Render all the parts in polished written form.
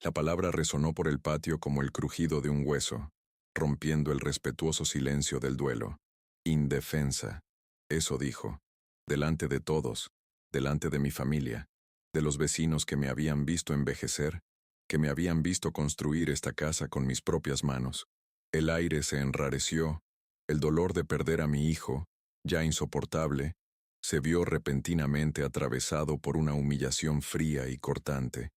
La palabra resonó por el patio como el crujido de un hueso, rompiendo el respetuoso silencio del duelo. Indefensa. Eso dijo. Delante de todos, delante de mi familia, de los vecinos que me habían visto envejecer, que me habían visto construir esta casa con mis propias manos. El aire se enrareció, el dolor de perder a mi hijo, ya insoportable, se vio repentinamente atravesado por una humillación fría y cortante.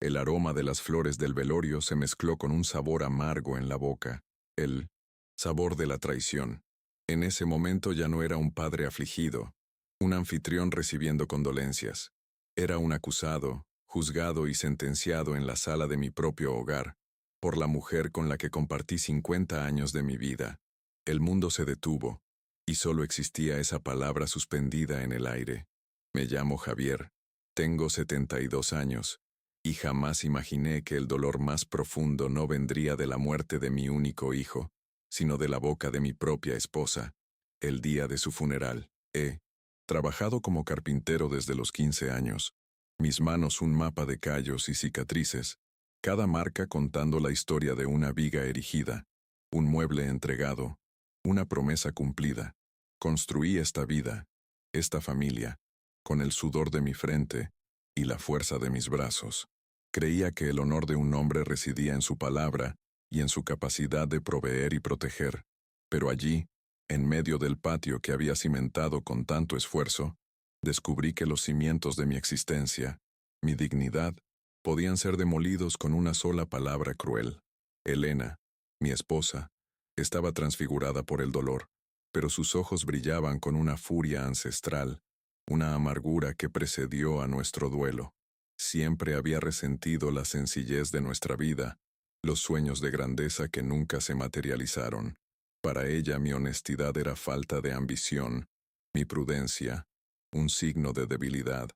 El aroma de las flores del velorio se mezcló con un sabor amargo en la boca, el sabor de la traición. En ese momento ya no era un padre afligido, un anfitrión recibiendo condolencias. Era un acusado, juzgado y sentenciado en la sala de mi propio hogar, por la mujer con la que compartí 50 años de mi vida. El mundo se detuvo, y solo existía esa palabra suspendida en el aire. Me llamo Javier, tengo 72 años, y jamás imaginé que el dolor más profundo no vendría de la muerte de mi único hijo, sino de la boca de mi propia esposa, el día de su funeral. He trabajado como carpintero desde los 15 años, mis manos un mapa de callos y cicatrices, cada marca contando la historia de una viga erigida, un mueble entregado, una promesa cumplida. Construí esta vida, esta familia, con el sudor de mi frente y la fuerza de mis brazos. Creía que el honor de un hombre residía en su palabra y en su capacidad de proveer y proteger, pero allí, en medio del patio que había cimentado con tanto esfuerzo, descubrí que los cimientos de mi existencia, mi dignidad, podían ser demolidos con una sola palabra cruel. Elena, mi esposa, estaba transfigurada por el dolor, pero sus ojos brillaban con una furia ancestral, una amargura que precedió a nuestro duelo. Siempre había resentido la sencillez de nuestra vida, los sueños de grandeza que nunca se materializaron. Para ella mi honestidad era falta de ambición, mi prudencia, un signo de debilidad.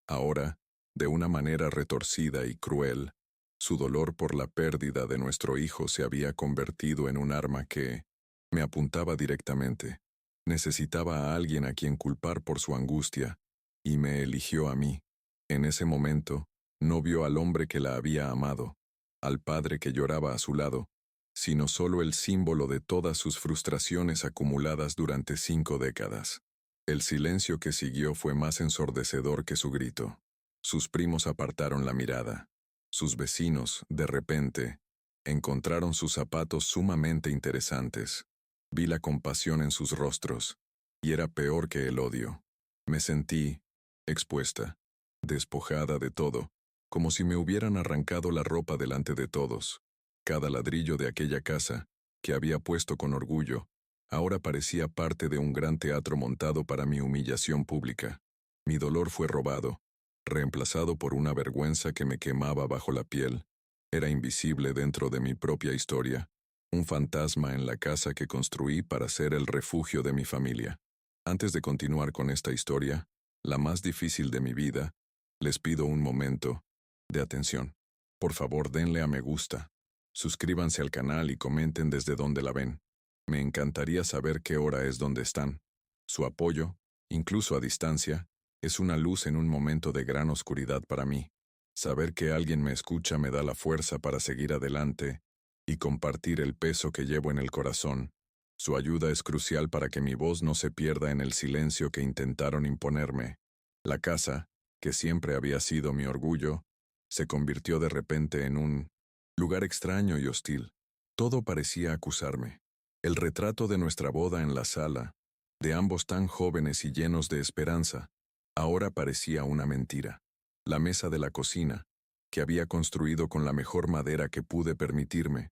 Ahora, de una manera retorcida y cruel, su dolor por la pérdida de nuestro hijo se había convertido en un arma que me apuntaba directamente. Necesitaba a alguien a quien culpar por su angustia, y me eligió a mí. En ese momento, no vio al hombre que la había amado, al padre que lloraba a su lado, sino solo el símbolo de todas sus frustraciones acumuladas durante 5 décadas. El silencio que siguió fue más ensordecedor que su grito. Sus primos apartaron la mirada. Sus vecinos, de repente, encontraron sus zapatos sumamente interesantes. Vi la compasión en sus rostros, y era peor que el odio. Me sentí expuesta, despojada de todo, como si me hubieran arrancado la ropa delante de todos. Cada ladrillo de aquella casa, que había puesto con orgullo, ahora parecía parte de un gran teatro montado para mi humillación pública. Mi dolor fue robado, reemplazado por una vergüenza que me quemaba bajo la piel. Era invisible dentro de mi propia historia, un fantasma en la casa que construí para ser el refugio de mi familia. Antes de continuar con esta historia, la más difícil de mi vida, les pido un momento de atención. Por favor, denle a me gusta. Suscríbanse al canal y comenten desde donde la ven. Me encantaría saber qué hora es donde están. Su apoyo, incluso a distancia, es una luz en un momento de gran oscuridad para mí. Saber que alguien me escucha me da la fuerza para seguir adelante y compartir el peso que llevo en el corazón. Su ayuda es crucial para que mi voz no se pierda en el silencio que intentaron imponerme. La casa, que siempre había sido mi orgullo, se convirtió de repente en un lugar extraño y hostil. Todo parecía acusarme. El retrato de nuestra boda en la sala, de ambos tan jóvenes y llenos de esperanza, ahora parecía una mentira. La mesa de la cocina, que había construido con la mejor madera que pude permitirme,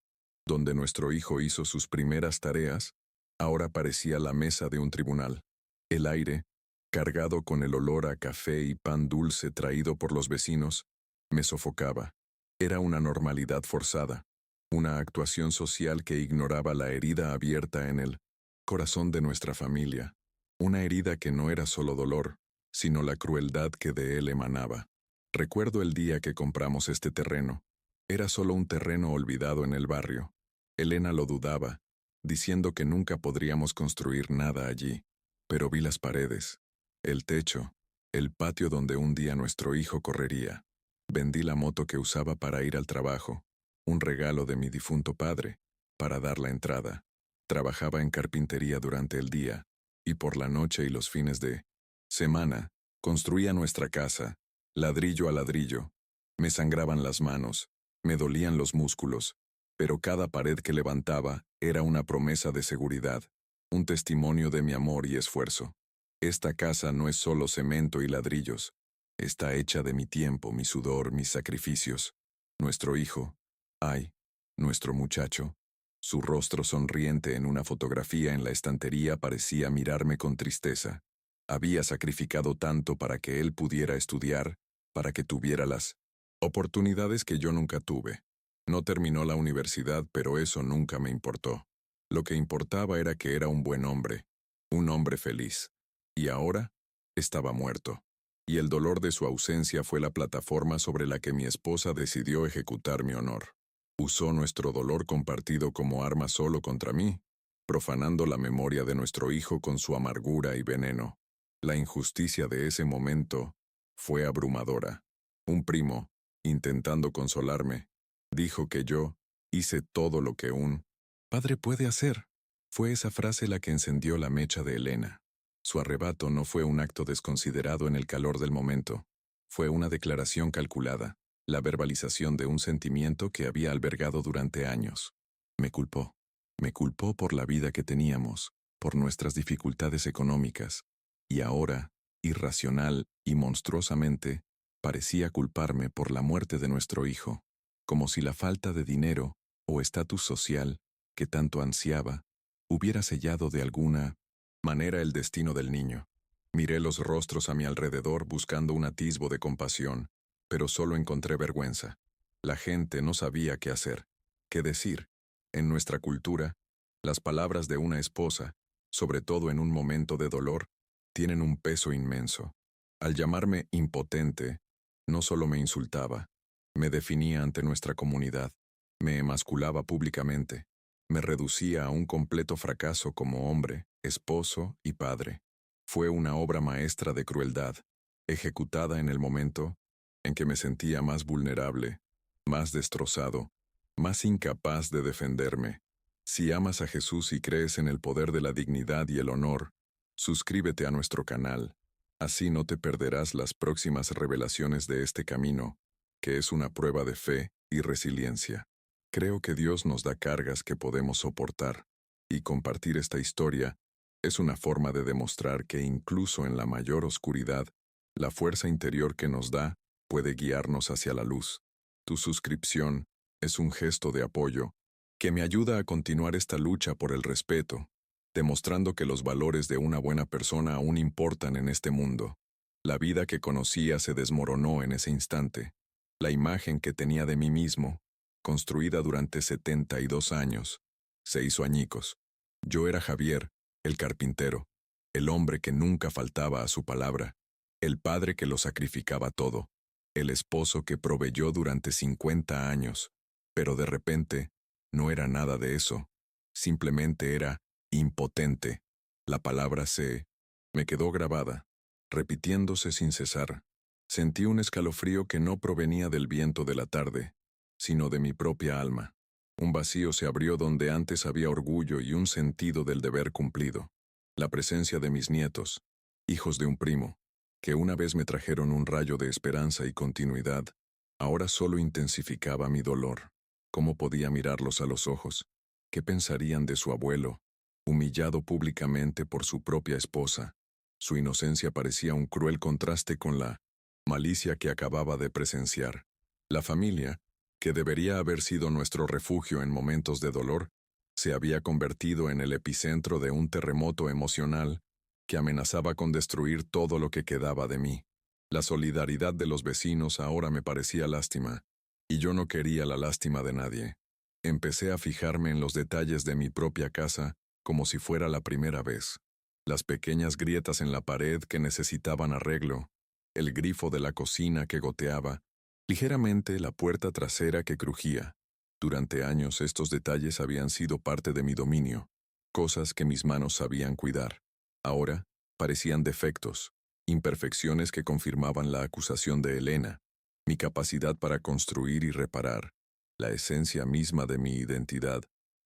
donde nuestro hijo hizo sus primeras tareas, ahora parecía la mesa de un tribunal. El aire, cargado con el olor a café y pan dulce traído por los vecinos, me sofocaba. Era una normalidad forzada, una actuación social que ignoraba la herida abierta en el corazón de nuestra familia, una herida que no era solo dolor, sino la crueldad que de él emanaba. Recuerdo el día que compramos este terreno. Era solo un terreno olvidado en el barrio. Elena lo dudaba, diciendo que nunca podríamos construir nada allí. Pero vi las paredes, el techo, el patio donde un día nuestro hijo correría. Vendí la moto que usaba para ir al trabajo, un regalo de mi difunto padre, para dar la entrada. Trabajaba en carpintería durante el día, y por la noche y los fines de semana, construía nuestra casa, ladrillo a ladrillo. Me sangraban las manos, me dolían los músculos, pero cada pared que levantaba era una promesa de seguridad, un testimonio de mi amor y esfuerzo. Esta casa no es solo cemento y ladrillos, está hecha de mi tiempo, mi sudor, mis sacrificios. Nuestro hijo, ay, nuestro muchacho, su rostro sonriente en una fotografía en la estantería parecía mirarme con tristeza. Había sacrificado tanto para que él pudiera estudiar, para que tuviera las oportunidades que yo nunca tuve. No terminó la universidad, pero eso nunca me importó. Lo que importaba era que era un buen hombre, un hombre feliz. Y ahora estaba muerto. Y el dolor de su ausencia fue la plataforma sobre la que mi esposa decidió ejecutar mi honor. Usó nuestro dolor compartido como arma solo contra mí, profanando la memoria de nuestro hijo con su amargura y veneno. La injusticia de ese momento fue abrumadora. Un primo, intentando consolarme, dijo que yo hice todo lo que un padre puede hacer. Fue esa frase la que encendió la mecha de Elena. Su arrebato no fue un acto desconsiderado en el calor del momento. Fue una declaración calculada, la verbalización de un sentimiento que había albergado durante años. Me culpó. Me culpó por la vida que teníamos, por nuestras dificultades económicas, y ahora, irracional y monstruosamente, parecía culparme por la muerte de nuestro hijo, como si la falta de dinero o estatus social, que tanto ansiaba, hubiera sellado de alguna manera el destino del niño. Miré los rostros a mi alrededor buscando un atisbo de compasión, pero solo encontré vergüenza. La gente no sabía qué hacer, qué decir. En nuestra cultura, las palabras de una esposa, sobre todo en un momento de dolor, tienen un peso inmenso. Al llamarme impotente, no solo me insultaba, me definía ante nuestra comunidad, me emasculaba públicamente, me reducía a un completo fracaso como hombre, esposo y padre. Fue una obra maestra de crueldad, ejecutada en el momento en que me sentía más vulnerable, más destrozado, más incapaz de defenderme. Si amas a Jesús y crees en el poder de la dignidad y el honor, suscríbete a nuestro canal. Así no te perderás las próximas revelaciones de este camino, que es una prueba de fe y resiliencia. Creo que Dios nos da cargas que podemos soportar, y compartir esta historia es una forma de demostrar que incluso en la mayor oscuridad, la fuerza interior que nos da puede guiarnos hacia la luz. Tu suscripción es un gesto de apoyo que me ayuda a continuar esta lucha por el respeto, demostrando que los valores de una buena persona aún importan en este mundo. La vida que conocía se desmoronó en ese instante. La imagen que tenía de mí mismo, construida durante 72 años, se hizo añicos. Yo era Javier, el carpintero, el hombre que nunca faltaba a su palabra, el padre que lo sacrificaba todo, el esposo que proveyó durante 50 años, pero de repente no era nada de eso, simplemente era impotente. La palabra me quedó grabada, repitiéndose sin cesar. Sentí un escalofrío que no provenía del viento de la tarde, sino de mi propia alma. Un vacío se abrió donde antes había orgullo y un sentido del deber cumplido. La presencia de mis nietos, hijos de un primo, que una vez me trajeron un rayo de esperanza y continuidad, ahora solo intensificaba mi dolor. ¿Cómo podía mirarlos a los ojos? ¿Qué pensarían de su abuelo, humillado públicamente por su propia esposa? Su inocencia parecía un cruel contraste con la malicia que acababa de presenciar. La familia, que debería haber sido nuestro refugio en momentos de dolor, se había convertido en el epicentro de un terremoto emocional que amenazaba con destruir todo lo que quedaba de mí. La solidaridad de los vecinos ahora me parecía lástima, y yo no quería la lástima de nadie. Empecé a fijarme en los detalles de mi propia casa como si fuera la primera vez. Las pequeñas grietas en la pared que necesitaban arreglo, el grifo de la cocina que goteaba, ligeramente la puerta trasera que crujía. Durante años estos detalles habían sido parte de mi dominio, cosas que mis manos sabían cuidar. Ahora parecían defectos, imperfecciones que confirmaban la acusación de Elena. Mi capacidad para construir y reparar, la esencia misma de mi identidad,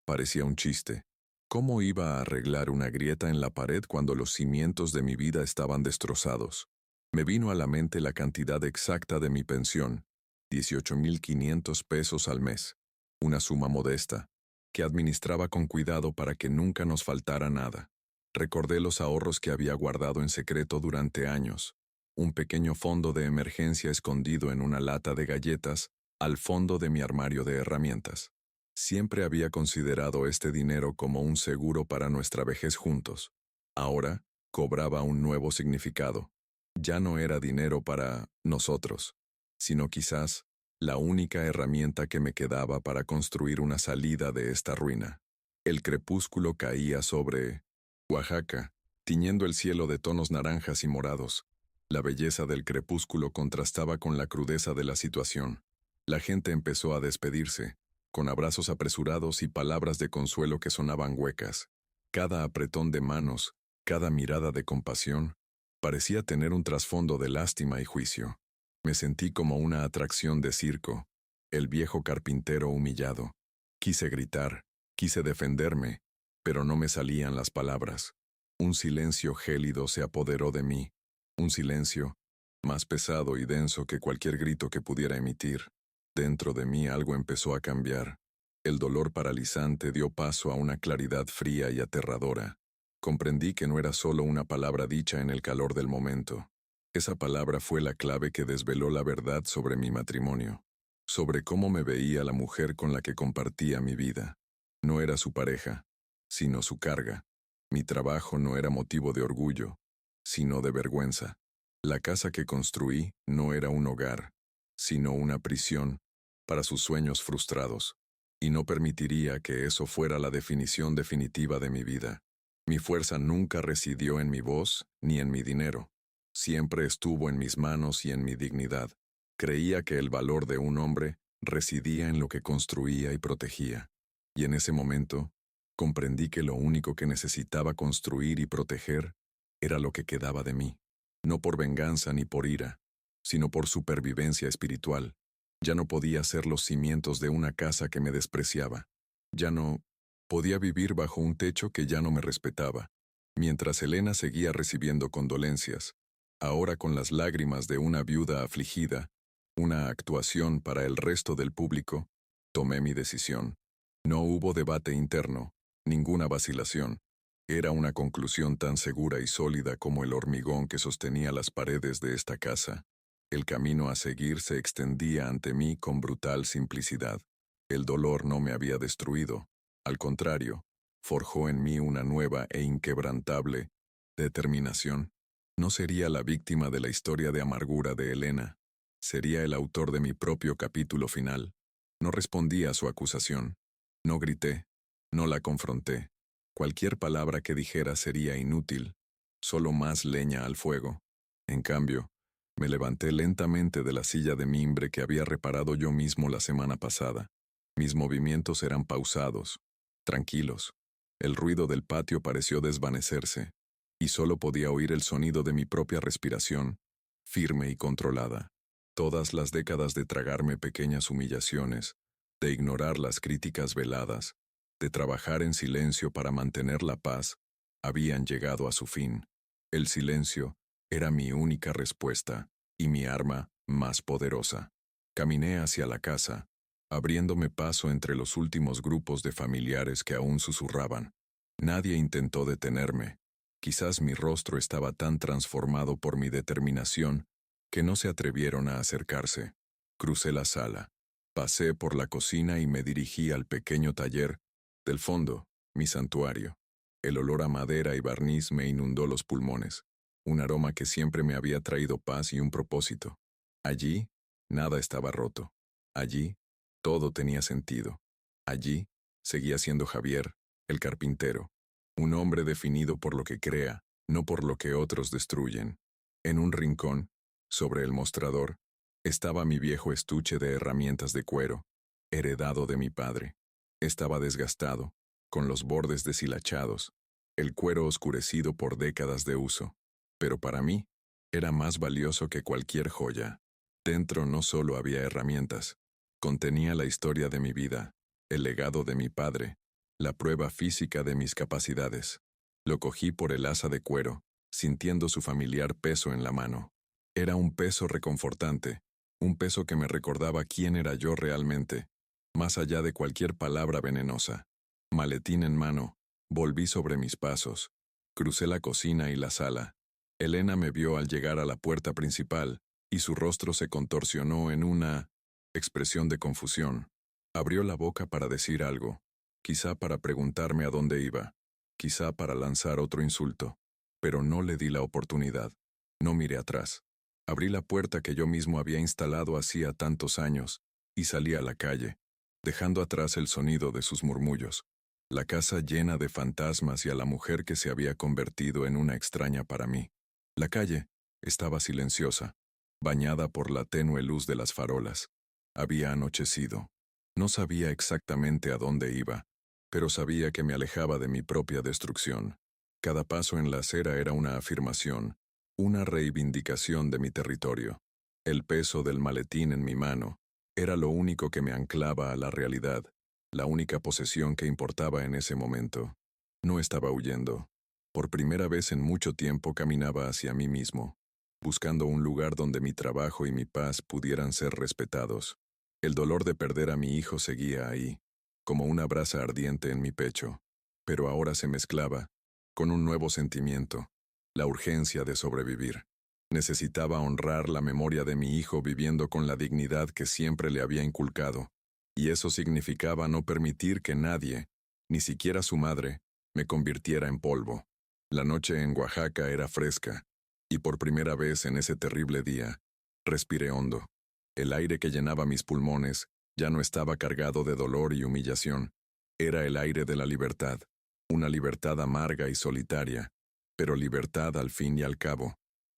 parecía un chiste. ¿Cómo iba a arreglar una grieta en la pared cuando los cimientos de mi vida estaban destrozados? Me vino a la mente la cantidad exacta de mi pensión, 18,500 pesos al mes, una suma modesta, que administraba con cuidado para que nunca nos faltara nada. Recordé los ahorros que había guardado en secreto durante años, un pequeño fondo de emergencia escondido en una lata de galletas al fondo de mi armario de herramientas. Siempre había considerado este dinero como un seguro para nuestra vejez juntos. Ahora cobraba un nuevo significado. Ya no era dinero para nosotros, sino quizás la única herramienta que me quedaba para construir una salida de esta ruina. El crepúsculo caía sobre Oaxaca, tiñendo el cielo de tonos naranjas y morados. La belleza del crepúsculo contrastaba con la crudeza de la situación. La gente empezó a despedirse, con abrazos apresurados y palabras de consuelo que sonaban huecas. Cada apretón de manos, cada mirada de compasión, parecía tener un trasfondo de lástima y juicio. Me sentí como una atracción de circo, el viejo carpintero humillado. Quise gritar, quise defenderme, pero no me salían las palabras. Un silencio gélido se apoderó de mí, un silencio más pesado y denso que cualquier grito que pudiera emitir. Dentro de mí algo empezó a cambiar. El dolor paralizante dio paso a una claridad fría y aterradora. Comprendí que no era solo una palabra dicha en el calor del momento. Esa palabra fue la clave que desveló la verdad sobre mi matrimonio, sobre cómo me veía la mujer con la que compartía mi vida. No era su pareja, sino su carga. Mi trabajo no era motivo de orgullo, sino de vergüenza. La casa que construí no era un hogar, sino una prisión para sus sueños frustrados, y no permitiría que eso fuera la definición definitiva de mi vida. Mi fuerza nunca residió en mi voz ni en mi dinero. Siempre estuvo en mis manos y en mi dignidad. Creía que el valor de un hombre residía en lo que construía y protegía. Y en ese momento, comprendí que lo único que necesitaba construir y proteger era lo que quedaba de mí. No por venganza ni por ira, sino por supervivencia espiritual. Ya no podía ser los cimientos de una casa que me despreciaba. Ya no podía vivir bajo un techo que ya no me respetaba. Mientras Elena seguía recibiendo condolencias, ahora con las lágrimas de una viuda afligida, una actuación para el resto del público, tomé mi decisión. No hubo debate interno, ninguna vacilación. Era una conclusión tan segura y sólida como el hormigón que sostenía las paredes de esta casa. El camino a seguir se extendía ante mí con brutal simplicidad. El dolor no me había destruido. Al contrario, forjó en mí una nueva e inquebrantable determinación. No sería la víctima de la historia de amargura de Elena. Sería el autor de mi propio capítulo final. No respondí a su acusación. No grité. No la confronté. Cualquier palabra que dijera sería inútil, solo más leña al fuego. En cambio, me levanté lentamente de la silla de mimbre que había reparado yo mismo la semana pasada. Mis movimientos eran pausados, tranquilos. El ruido del patio pareció desvanecerse, y solo podía oír el sonido de mi propia respiración, firme y controlada. Todas las décadas de tragarme pequeñas humillaciones, de ignorar las críticas veladas, de trabajar en silencio para mantener la paz, habían llegado a su fin. El silencio era mi única respuesta y mi arma más poderosa. Caminé hacia la casa, abriéndome paso entre los últimos grupos de familiares que aún susurraban. Nadie intentó detenerme. Quizás mi rostro estaba tan transformado por mi determinación que no se atrevieron a acercarse. Crucé la sala, pasé por la cocina y me dirigí al pequeño taller. Del fondo, mi santuario. El olor a madera y barniz me inundó los pulmones, un aroma que siempre me había traído paz y un propósito. Allí, nada estaba roto. Allí, todo tenía sentido. Allí, seguía siendo Javier, el carpintero, un hombre definido por lo que crea, no por lo que otros destruyen. En un rincón, sobre el mostrador, estaba mi viejo estuche de herramientas de cuero, heredado de mi padre. Estaba desgastado, con los bordes deshilachados, el cuero oscurecido por décadas de uso. Pero para mí, era más valioso que cualquier joya. Dentro no solo había herramientas, contenía la historia de mi vida, el legado de mi padre, la prueba física de mis capacidades. Lo cogí por el asa de cuero, sintiendo su familiar peso en la mano. Era un peso reconfortante, un peso que me recordaba quién era yo realmente, más allá de cualquier palabra venenosa. Maletín en mano, volví sobre mis pasos. Crucé la cocina y la sala. Elena me vio al llegar a la puerta principal, y su rostro se contorsionó en una expresión de confusión. Abrió la boca para decir algo, quizá para preguntarme a dónde iba, quizá para lanzar otro insulto, pero no le di la oportunidad. No miré atrás. Abrí la puerta que yo mismo había instalado hacía tantos años, y salí a la calle, dejando atrás el sonido de sus murmullos, la casa llena de fantasmas y a la mujer que se había convertido en una extraña para mí. La calle estaba silenciosa, bañada por la tenue luz de las farolas. Había anochecido. No sabía exactamente a dónde iba, pero sabía que me alejaba de mi propia destrucción. Cada paso en la acera era una afirmación, una reivindicación de mi territorio. El peso del maletín en mi mano era lo único que me anclaba a la realidad, la única posesión que importaba en ese momento. No estaba huyendo. Por primera vez en mucho tiempo caminaba hacia mí mismo, buscando un lugar donde mi trabajo y mi paz pudieran ser respetados. El dolor de perder a mi hijo seguía ahí, como una brasa ardiente en mi pecho, pero ahora se mezclaba con un nuevo sentimiento, la urgencia de sobrevivir. Necesitaba honrar la memoria de mi hijo viviendo con la dignidad que siempre le había inculcado, y eso significaba no permitir que nadie, ni siquiera su madre, me convirtiera en polvo. La noche en Oaxaca era fresca, y por primera vez en ese terrible día, respiré hondo. El aire que llenaba mis pulmones ya no estaba cargado de dolor y humillación. Era el aire de la libertad, una libertad amarga y solitaria, pero libertad al fin y al cabo.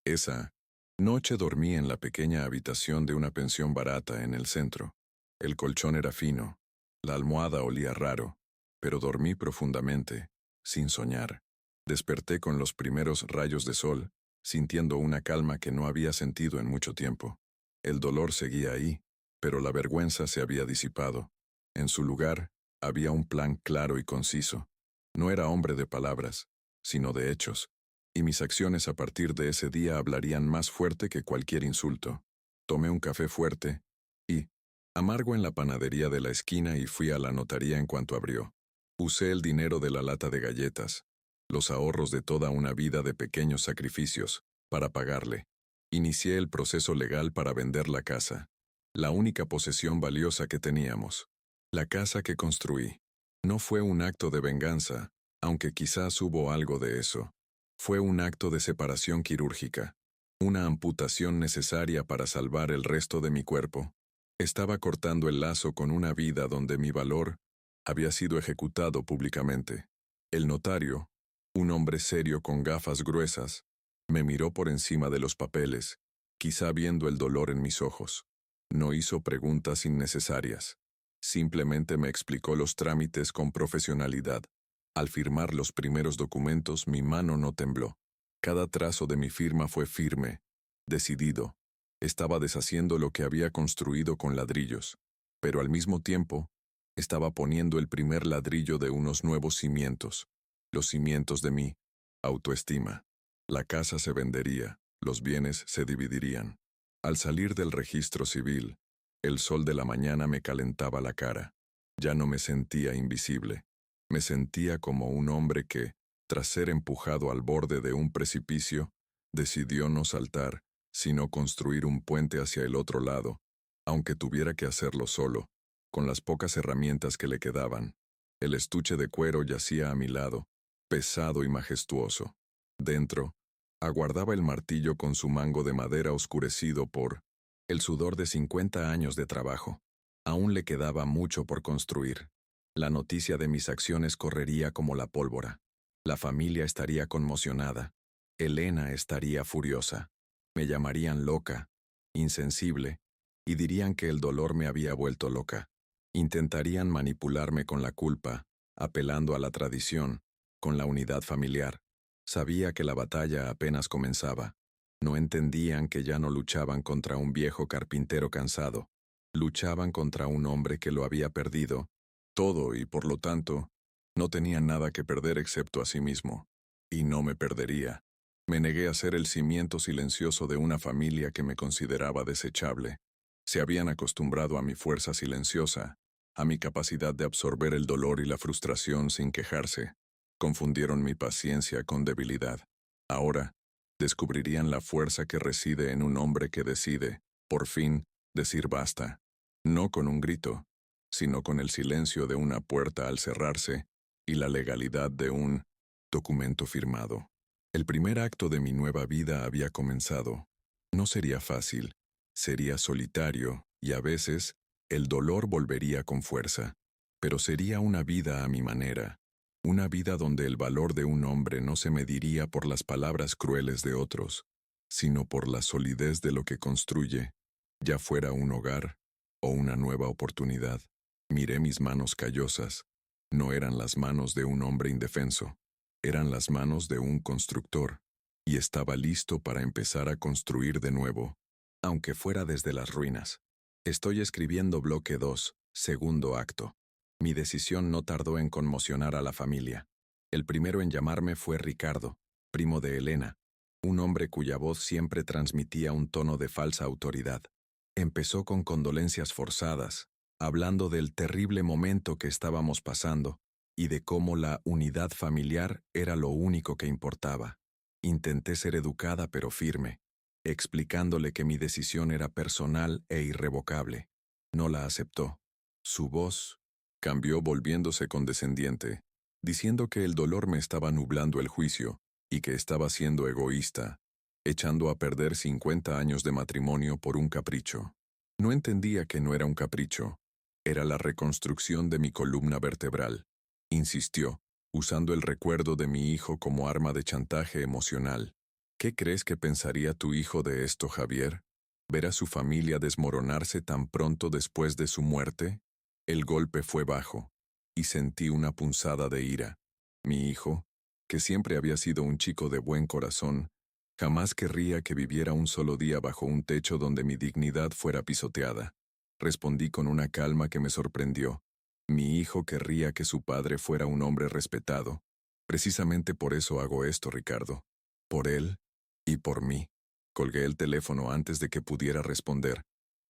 Esa noche dormí en la pequeña habitación de una pensión barata en el centro. El colchón era fino, la almohada olía raro, pero dormí profundamente, sin soñar. Desperté con los primeros rayos de sol, sintiendo una calma que no había sentido en mucho tiempo. El dolor seguía ahí, pero la vergüenza se había disipado. En su lugar, había un plan claro y conciso. No era hombre de palabras, sino de hechos, y mis acciones a partir de ese día hablarían más fuerte que cualquier insulto. Tomé un café fuerte y, amargo en la panadería de la esquina y fui a la notaría en cuanto abrió. Usé el dinero de la lata de galletas, los ahorros de toda una vida de pequeños sacrificios, para pagarle. Inicié el proceso legal para vender la casa, la única posesión valiosa que teníamos. La casa que construí. No fue un acto de venganza, aunque quizás hubo algo de eso. Fue un acto de separación quirúrgica, una amputación necesaria para salvar el resto de mi cuerpo. Estaba cortando el lazo con una vida donde mi valor había sido ejecutado públicamente. El notario, un hombre serio con gafas gruesas, me miró por encima de los papeles, quizá viendo el dolor en mis ojos. No hizo preguntas innecesarias. Simplemente me explicó los trámites con profesionalidad. Al firmar los primeros documentos, mi mano no tembló. Cada trazo de mi firma fue firme, decidido. Estaba deshaciendo lo que había construido con ladrillos, pero al mismo tiempo, estaba poniendo el primer ladrillo de unos nuevos cimientos, los cimientos de mi autoestima. La casa se vendería, los bienes se dividirían. Al salir del registro civil, el sol de la mañana me calentaba la cara. Ya no me sentía invisible. Me sentía como un hombre que, tras ser empujado al borde de un precipicio, decidió no saltar, sino construir un puente hacia el otro lado, aunque tuviera que hacerlo solo, con las pocas herramientas que le quedaban. El estuche de cuero yacía a mi lado, pesado y majestuoso. Dentro, aguardaba el martillo con su mango de madera oscurecido por el sudor de 50 años de trabajo. Aún le quedaba mucho por construir. La noticia de mis acciones correría como la pólvora. La familia estaría conmocionada. Elena estaría furiosa. Me llamarían loca, insensible, y dirían que el dolor me había vuelto loca. Intentarían manipularme con la culpa, apelando a la tradición, con la unidad familiar. Sabía que la batalla apenas comenzaba. No entendían que ya no luchaban contra un viejo carpintero cansado. Luchaban contra un hombre que lo había perdido todo y, por lo tanto, no tenía nada que perder excepto a sí mismo. Y no me perdería. Me negué a ser el cimiento silencioso de una familia que me consideraba desechable. Se habían acostumbrado a mi fuerza silenciosa, a mi capacidad de absorber el dolor y la frustración sin quejarse. Confundieron mi paciencia con debilidad. Ahora, descubrirían la fuerza que reside en un hombre que decide, por fin, decir basta. No con un grito, sino con el silencio de una puerta al cerrarse y la legalidad de un documento firmado. El primer acto de mi nueva vida había comenzado. No sería fácil, sería solitario y a veces el dolor volvería con fuerza, pero sería una vida a mi manera, una vida donde el valor de un hombre no se mediría por las palabras crueles de otros, sino por la solidez de lo que construye, ya fuera un hogar o una nueva oportunidad. Miré mis manos callosas. No eran las manos de un hombre indefenso, eran las manos de un constructor, y estaba listo para empezar a construir de nuevo, aunque fuera desde las ruinas. Estoy escribiendo bloque 2, segundo acto. Mi decisión no tardó en conmocionar a la familia. El primero en llamarme fue Ricardo, primo de Elena, un hombre cuya voz siempre transmitía un tono de falsa autoridad. Empezó con condolencias forzadas, hablando del terrible momento que estábamos pasando y de cómo la unidad familiar era lo único que importaba. Intenté ser educada pero firme, explicándole que mi decisión era personal e irrevocable. No la aceptó. Su voz cambió volviéndose condescendiente, diciendo que el dolor me estaba nublando el juicio y que estaba siendo egoísta, echando a perder 50 años de matrimonio por un capricho. No entendía que no era un capricho. Era la reconstrucción de mi columna vertebral, insistió, usando el recuerdo de mi hijo como arma de chantaje emocional. ¿Qué crees que pensaría tu hijo de esto, Javier? ¿Ver a su familia desmoronarse tan pronto después de su muerte? El golpe fue bajo, y sentí una punzada de ira. Mi hijo, que siempre había sido un chico de buen corazón, jamás querría que viviera un solo día bajo un techo donde mi dignidad fuera pisoteada. Respondí con una calma que me sorprendió. Mi hijo querría que su padre fuera un hombre respetado. Precisamente por eso hago esto, Ricardo. Por él y por mí. Colgué el teléfono antes de que pudiera responder.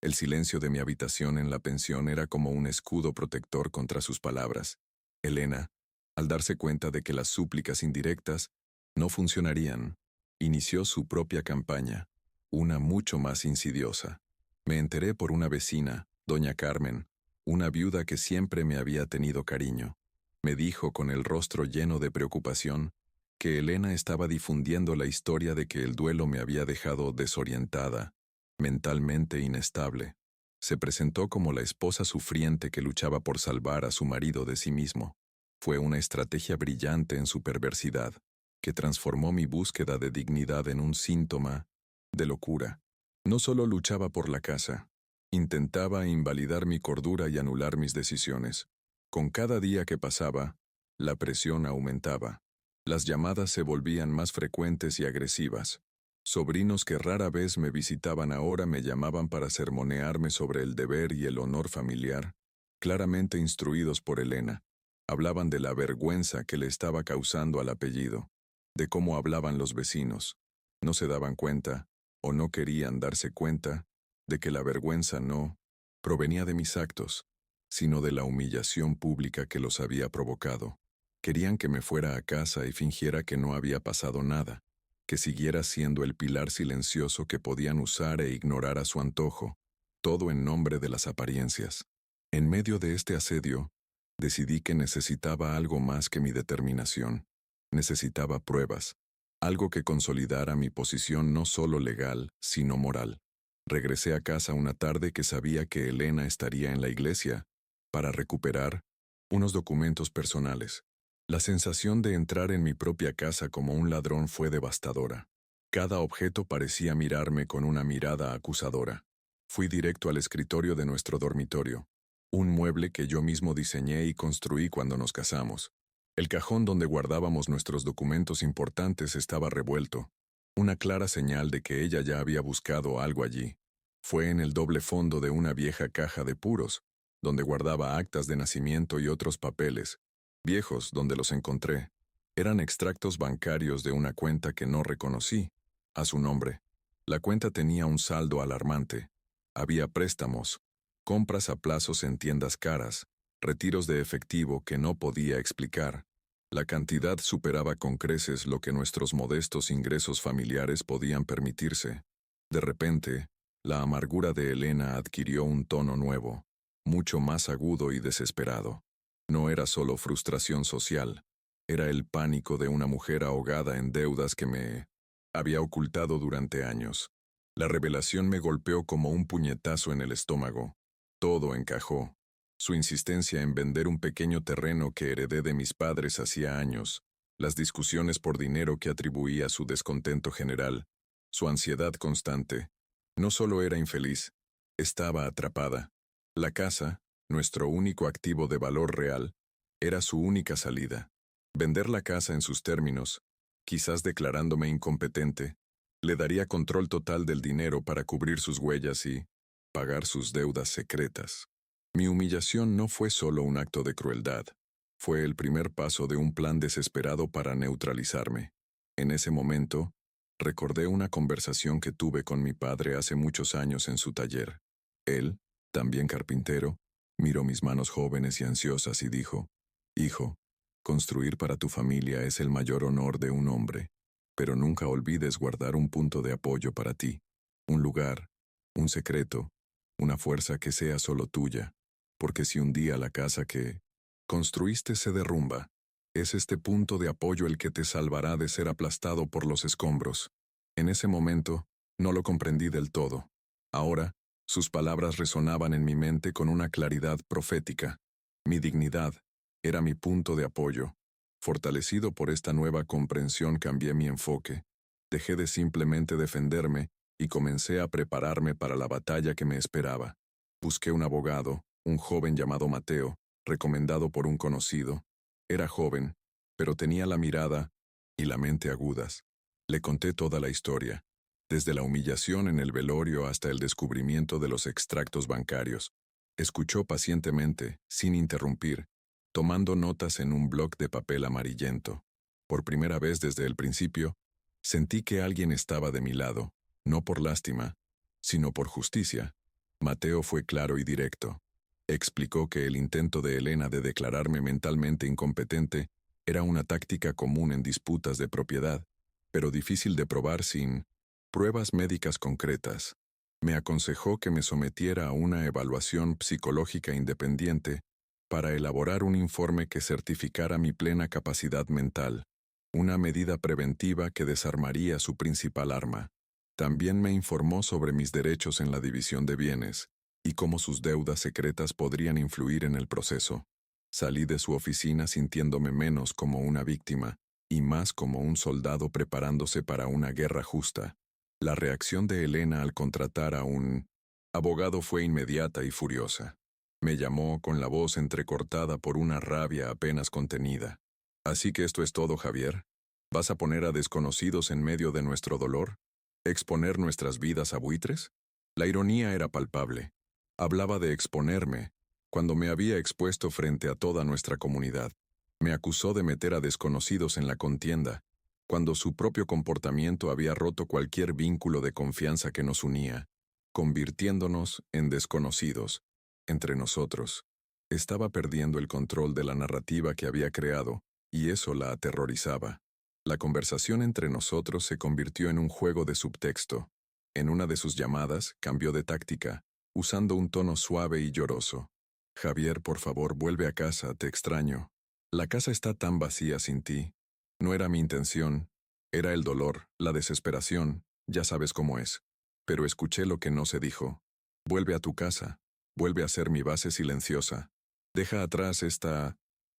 El silencio de mi habitación en la pensión era como un escudo protector contra sus palabras. Elena, al darse cuenta de que las súplicas indirectas no funcionarían, inició su propia campaña, una mucho más insidiosa. Me enteré por una vecina, doña Carmen, una viuda que siempre me había tenido cariño. Me dijo con el rostro lleno de preocupación que Elena estaba difundiendo la historia de que el duelo me había dejado desorientada, mentalmente inestable. Se presentó como la esposa sufriente que luchaba por salvar a su marido de sí mismo. Fue una estrategia brillante en su perversidad, que transformó mi búsqueda de dignidad en un síntoma de locura. No solo luchaba por la casa, intentaba invalidar mi cordura y anular mis decisiones. Con cada día que pasaba, la presión aumentaba. Las llamadas se volvían más frecuentes y agresivas. Sobrinos que rara vez me visitaban ahora me llamaban para sermonearme sobre el deber y el honor familiar, claramente instruidos por Elena. Hablaban de la vergüenza que le estaba causando al apellido, de cómo hablaban los vecinos. No se daban cuenta, o no querían darse cuenta, de que la vergüenza no provenía de mis actos, sino de la humillación pública que los había provocado. Querían que me fuera a casa y fingiera que no había pasado nada, que siguiera siendo el pilar silencioso que podían usar e ignorar a su antojo, todo en nombre de las apariencias. En medio de este asedio, decidí que necesitaba algo más que mi determinación. Necesitaba pruebas, algo que consolidara mi posición no solo legal, sino moral. Regresé a casa una tarde que sabía que Elena estaría en la iglesia para recuperar unos documentos personales. La sensación de entrar en mi propia casa como un ladrón fue devastadora. Cada objeto parecía mirarme con una mirada acusadora. Fui directo al escritorio de nuestro dormitorio, un mueble que yo mismo diseñé y construí cuando nos casamos. El cajón donde guardábamos nuestros documentos importantes estaba revuelto. Una clara señal de que ella ya había buscado algo allí. Fue en el doble fondo de una vieja caja de puros, donde guardaba actas de nacimiento y otros papeles, viejos donde los encontré. Eran extractos bancarios de una cuenta que no reconocí, a su nombre. La cuenta tenía un saldo alarmante. Había préstamos, compras a plazos en tiendas caras, retiros de efectivo que no podía explicar. La cantidad superaba con creces lo que nuestros modestos ingresos familiares podían permitirse. De repente, la amargura de Elena adquirió un tono nuevo, mucho más agudo y desesperado. No era solo frustración social, era el pánico de una mujer ahogada en deudas que me había ocultado durante años. La revelación me golpeó como un puñetazo en el estómago. Todo encajó. Su insistencia en vender un pequeño terreno que heredé de mis padres hacía años, las discusiones por dinero que atribuía a su descontento general, su ansiedad constante. No solo era infeliz, estaba atrapada. La casa, nuestro único activo de valor real, era su única salida. Vender la casa en sus términos, quizás declarándome incompetente, le daría control total del dinero para cubrir sus huellas y pagar sus deudas secretas. Mi humillación no fue solo un acto de crueldad, fue el primer paso de un plan desesperado para neutralizarme. En ese momento, recordé una conversación que tuve con mi padre hace muchos años en su taller. Él, también carpintero, miró mis manos jóvenes y ansiosas y dijo: «Hijo, construir para tu familia es el mayor honor de un hombre, pero nunca olvides guardar un punto de apoyo para ti, un lugar, un secreto, una fuerza que sea solo tuya, porque si un día la casa que construiste se derrumba, es este punto de apoyo el que te salvará de ser aplastado por los escombros». En ese momento, no lo comprendí del todo. Ahora, sus palabras resonaban en mi mente con una claridad profética. Mi dignidad era mi punto de apoyo. Fortalecido por esta nueva comprensión, cambié mi enfoque. Dejé de simplemente defenderme y comencé a prepararme para la batalla que me esperaba. Busqué un abogado, un joven llamado Mateo, recomendado por un conocido. Era joven, pero tenía la mirada y la mente agudas. Le conté toda la historia, desde la humillación en el velorio hasta el descubrimiento de los extractos bancarios. Escuchó pacientemente, sin interrumpir, tomando notas en un bloc de papel amarillento. Por primera vez desde el principio, sentí que alguien estaba de mi lado, no por lástima, sino por justicia. Mateo fue claro y directo. Explicó que el intento de Elena de declararme mentalmente incompetente era una táctica común en disputas de propiedad, pero difícil de probar sin pruebas médicas concretas. Me aconsejó que me sometiera a una evaluación psicológica independiente para elaborar un informe que certificara mi plena capacidad mental, una medida preventiva que desarmaría su principal arma. También me informó sobre mis derechos en la división de bienes y cómo sus deudas secretas podrían influir en el proceso. Salí de su oficina sintiéndome menos como una víctima y más como un soldado preparándose para una guerra justa. La reacción de Elena al contratar a un abogado fue inmediata y furiosa. Me llamó con la voz entrecortada por una rabia apenas contenida. «¿Así que esto es todo, Javier? ¿Vas a poner a desconocidos en medio de nuestro dolor? ¿Exponer nuestras vidas a buitres?» La ironía era palpable. Hablaba de exponerme, cuando me había expuesto frente a toda nuestra comunidad. Me acusó de meter a desconocidos en la contienda, cuando su propio comportamiento había roto cualquier vínculo de confianza que nos unía, convirtiéndonos en desconocidos. Entre nosotros. Estaba perdiendo el control de la narrativa que había creado, y eso la aterrorizaba. La conversación entre nosotros se convirtió en un juego de subtexto. En una de sus llamadas, cambió de táctica, usando un tono suave y lloroso. «Javier, por favor, vuelve a casa, te extraño. La casa está tan vacía sin ti. No era mi intención. Era el dolor, la desesperación, ya sabes cómo es. Pero escuché lo que no se dijo. Vuelve a tu casa. Vuelve a ser mi base silenciosa. Deja atrás esta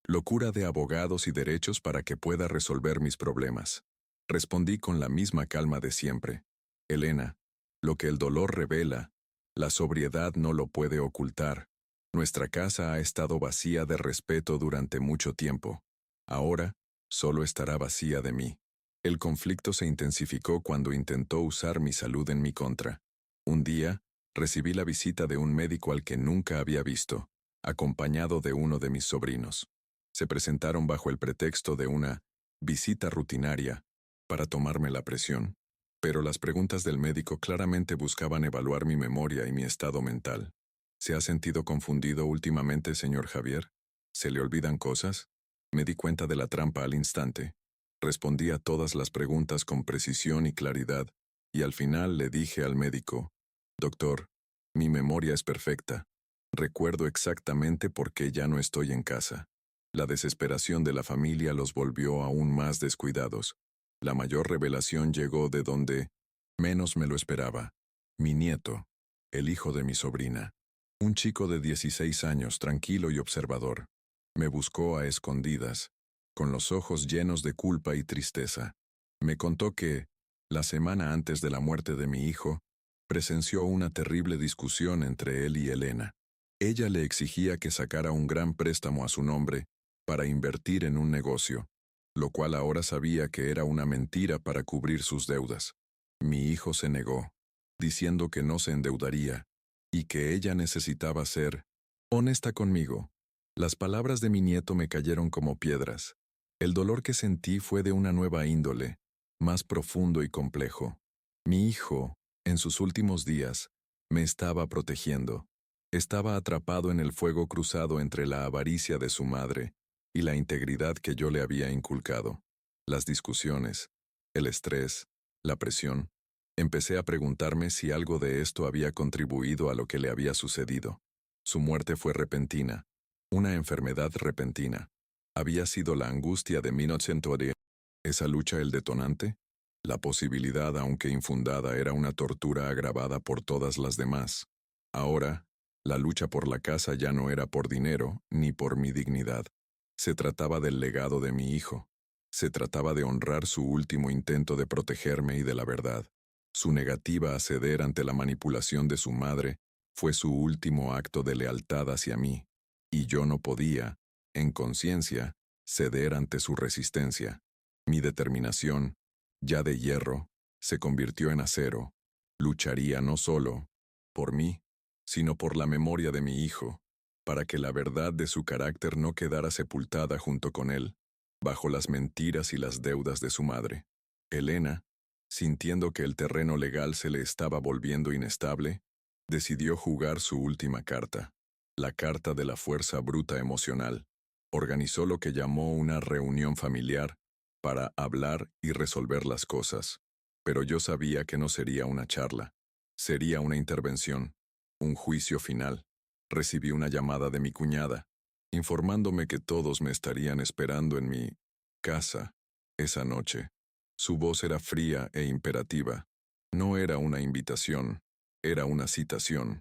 locura de abogados y derechos para que pueda resolver mis problemas». Respondí con la misma calma de siempre. «Elena, lo que el dolor revela, la sobriedad no lo puede ocultar. Nuestra casa ha estado vacía de respeto durante mucho tiempo. Ahora, solo estará vacía de mí». El conflicto se intensificó cuando intentó usar mi salud en mi contra. Un día, recibí la visita de un médico al que nunca había visto, acompañado de uno de mis sobrinos. Se presentaron bajo el pretexto de una visita rutinaria para tomarme la presión, pero las preguntas del médico claramente buscaban evaluar mi memoria y mi estado mental. ¿Se ha sentido confundido últimamente, señor Javier? ¿Se le olvidan cosas? Me di cuenta de la trampa al instante. Respondí a todas las preguntas con precisión y claridad, y al final le dije al médico: «Doctor, mi memoria es perfecta. Recuerdo exactamente por qué ya no estoy en casa». La desesperación de la familia los volvió aún más descuidados. La mayor revelación llegó de donde menos me lo esperaba. Mi nieto, el hijo de mi sobrina. Un chico de 16 años, tranquilo y observador. Me buscó a escondidas, con los ojos llenos de culpa y tristeza. Me contó que, la semana antes de la muerte de mi hijo, presenció una terrible discusión entre él y Elena. Ella le exigía que sacara un gran préstamo a su nombre para invertir en un negocio, lo cual ahora sabía que era una mentira para cubrir sus deudas. Mi hijo se negó, diciendo que no se endeudaría y que ella necesitaba ser honesta conmigo. Las palabras de mi nieto me cayeron como piedras. El dolor que sentí fue de una nueva índole, más profundo y complejo. Mi hijo, en sus últimos días, me estaba protegiendo. Estaba atrapado en el fuego cruzado entre la avaricia de su madre y la integridad que yo le había inculcado. Las discusiones, el estrés, la presión. Empecé a preguntarme si algo de esto había contribuido a lo que le había sucedido. Su muerte fue repentina, una enfermedad repentina. ¿Había sido la angustia de 1910 esa lucha el detonante? La posibilidad, aunque infundada, era una tortura agravada por todas las demás. Ahora, la lucha por la casa ya no era por dinero ni por mi dignidad. Se trataba del legado de mi hijo. Se trataba de honrar su último intento de protegerme y de la verdad. Su negativa a ceder ante la manipulación de su madre fue su último acto de lealtad hacia mí, y yo no podía, en conciencia, ceder ante su resistencia. Mi determinación, ya de hierro, se convirtió en acero. Lucharía no solo por mí, sino por la memoria de mi hijo, para que la verdad de su carácter no quedara sepultada junto con él, bajo las mentiras y las deudas de su madre. Elena, sintiendo que el terreno legal se le estaba volviendo inestable, decidió jugar su última carta, la carta de la fuerza bruta emocional. Organizó lo que llamó una reunión familiar para hablar y resolver las cosas. Pero yo sabía que no sería una charla, sería una intervención, un juicio final. Recibí una llamada de mi cuñada, informándome que todos me estarían esperando en mi casa esa noche. Su voz era fría e imperativa. No era una invitación, era una citación.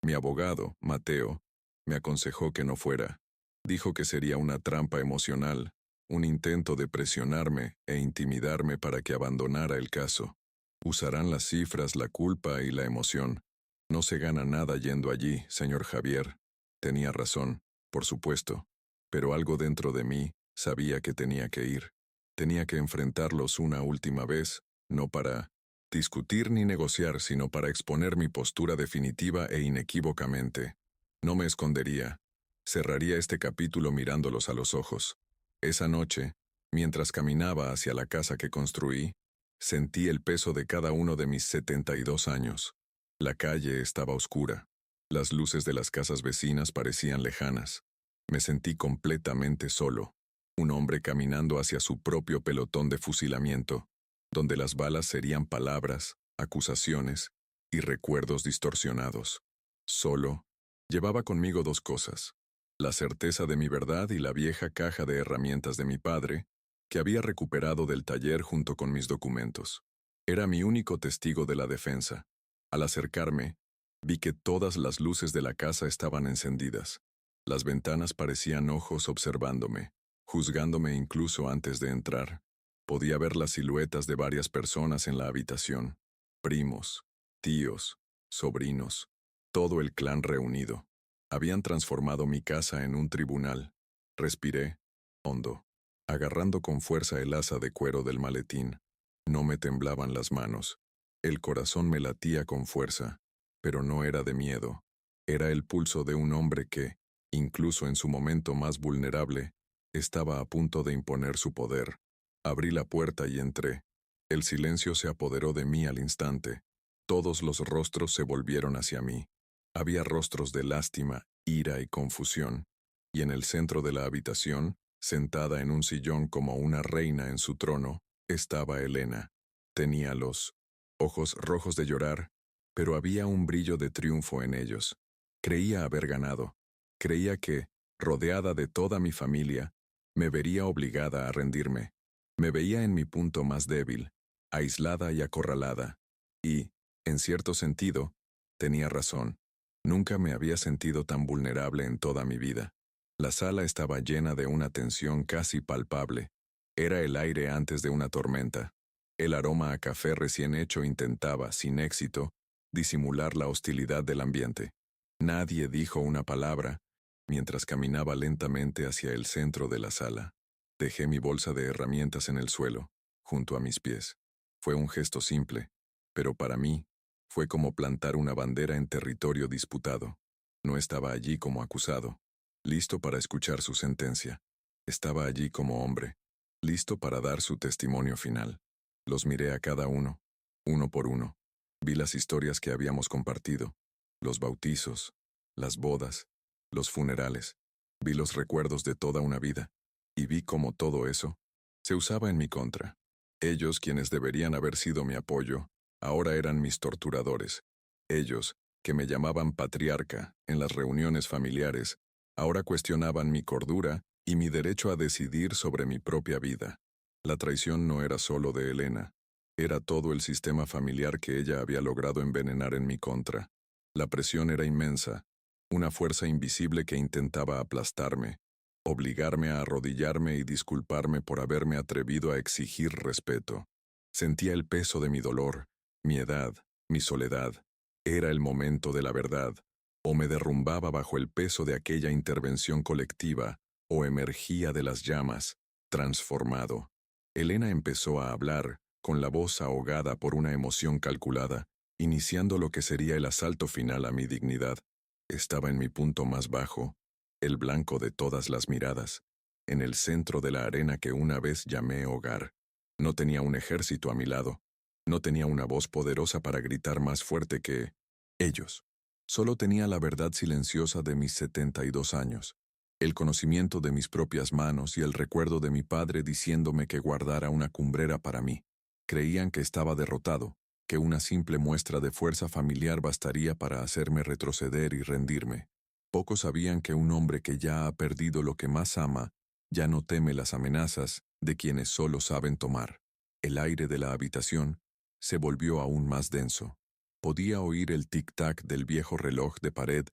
Mi abogado, Mateo, me aconsejó que no fuera. Dijo que sería una trampa emocional, un intento de presionarme e intimidarme para que abandonara el caso. Usarán las cifras, la culpa y la emoción. No se gana nada yendo allí, señor Javier. Tenía razón, por supuesto, pero algo dentro de mí sabía que tenía que ir. Tenía que enfrentarlos una última vez, no para discutir ni negociar, sino para exponer mi postura definitiva e inequívocamente. No me escondería. Cerraría este capítulo mirándolos a los ojos. Esa noche, mientras caminaba hacia la casa que construí, sentí el peso de cada uno de mis 72 años. La calle estaba oscura. Las luces de las casas vecinas parecían lejanas. Me sentí completamente solo, un hombre caminando hacia su propio pelotón de fusilamiento, donde las balas serían palabras, acusaciones y recuerdos distorsionados. Solo, llevaba conmigo dos cosas: la certeza de mi verdad y la vieja caja de herramientas de mi padre, que había recuperado del taller junto con mis documentos. Era mi único testigo de la defensa. Al acercarme, vi que todas las luces de la casa estaban encendidas. Las ventanas parecían ojos observándome, juzgándome incluso antes de entrar. Podía ver las siluetas de varias personas en la habitación: primos, tíos, sobrinos, todo el clan reunido. Habían transformado mi casa en un tribunal. Respiré hondo, agarrando con fuerza el asa de cuero del maletín. No me temblaban las manos. El corazón me latía con fuerza, pero no era de miedo. Era el pulso de un hombre que, incluso en su momento más vulnerable, estaba a punto de imponer su poder. Abrí la puerta y entré. El silencio se apoderó de mí al instante. Todos los rostros se volvieron hacia mí. Había rostros de lástima, ira y confusión. Y en el centro de la habitación, sentada en un sillón como una reina en su trono, estaba Elena. Tenía los ojos rojos de llorar, pero había un brillo de triunfo en ellos. Creía haber ganado. Creía que, rodeada de toda mi familia, me vería obligada a rendirme. Me veía en mi punto más débil, aislada y acorralada. Y, en cierto sentido, tenía razón. Nunca me había sentido tan vulnerable en toda mi vida. La sala estaba llena de una tensión casi palpable. Era el aire antes de una tormenta. El aroma a café recién hecho intentaba, sin éxito, disimular la hostilidad del ambiente. Nadie dijo una palabra, mientras caminaba lentamente hacia el centro de la sala. Dejé mi bolsa de herramientas en el suelo, junto a mis pies. Fue un gesto simple, pero para mí, fue como plantar una bandera en territorio disputado. No estaba allí como acusado, listo para escuchar su sentencia. Estaba allí como hombre, listo para dar su testimonio final. Los miré a cada uno, uno por uno. Vi las historias que habíamos compartido, los bautizos, las bodas, los funerales. Vi los recuerdos de toda una vida, y vi cómo todo eso se usaba en mi contra. Ellos, quienes deberían haber sido mi apoyo, ahora eran mis torturadores. Ellos, que me llamaban patriarca en las reuniones familiares, ahora cuestionaban mi cordura y mi derecho a decidir sobre mi propia vida. La traición no era solo de Elena, era todo el sistema familiar que ella había logrado envenenar en mi contra. La presión era inmensa, una fuerza invisible que intentaba aplastarme, obligarme a arrodillarme y disculparme por haberme atrevido a exigir respeto. Sentía el peso de mi dolor, mi edad, mi soledad. Era el momento de la verdad, o me derrumbaba bajo el peso de aquella intervención colectiva, o emergía de las llamas, transformado. Elena empezó a hablar, con la voz ahogada por una emoción calculada, iniciando lo que sería el asalto final a mi dignidad. Estaba en mi punto más bajo, el blanco de todas las miradas, en el centro de la arena que una vez llamé hogar. No tenía un ejército a mi lado, no tenía una voz poderosa para gritar más fuerte que ellos. Solo tenía la verdad silenciosa de mis 72 años, el conocimiento de mis propias manos y el recuerdo de mi padre diciéndome que guardara una cumbrera para mí. Creían que estaba derrotado, que una simple muestra de fuerza familiar bastaría para hacerme retroceder y rendirme. Pocos sabían que un hombre que ya ha perdido lo que más ama, ya no teme las amenazas de quienes solo saben tomar. El aire de la habitación se volvió aún más denso. Podía oír el tic-tac del viejo reloj de pared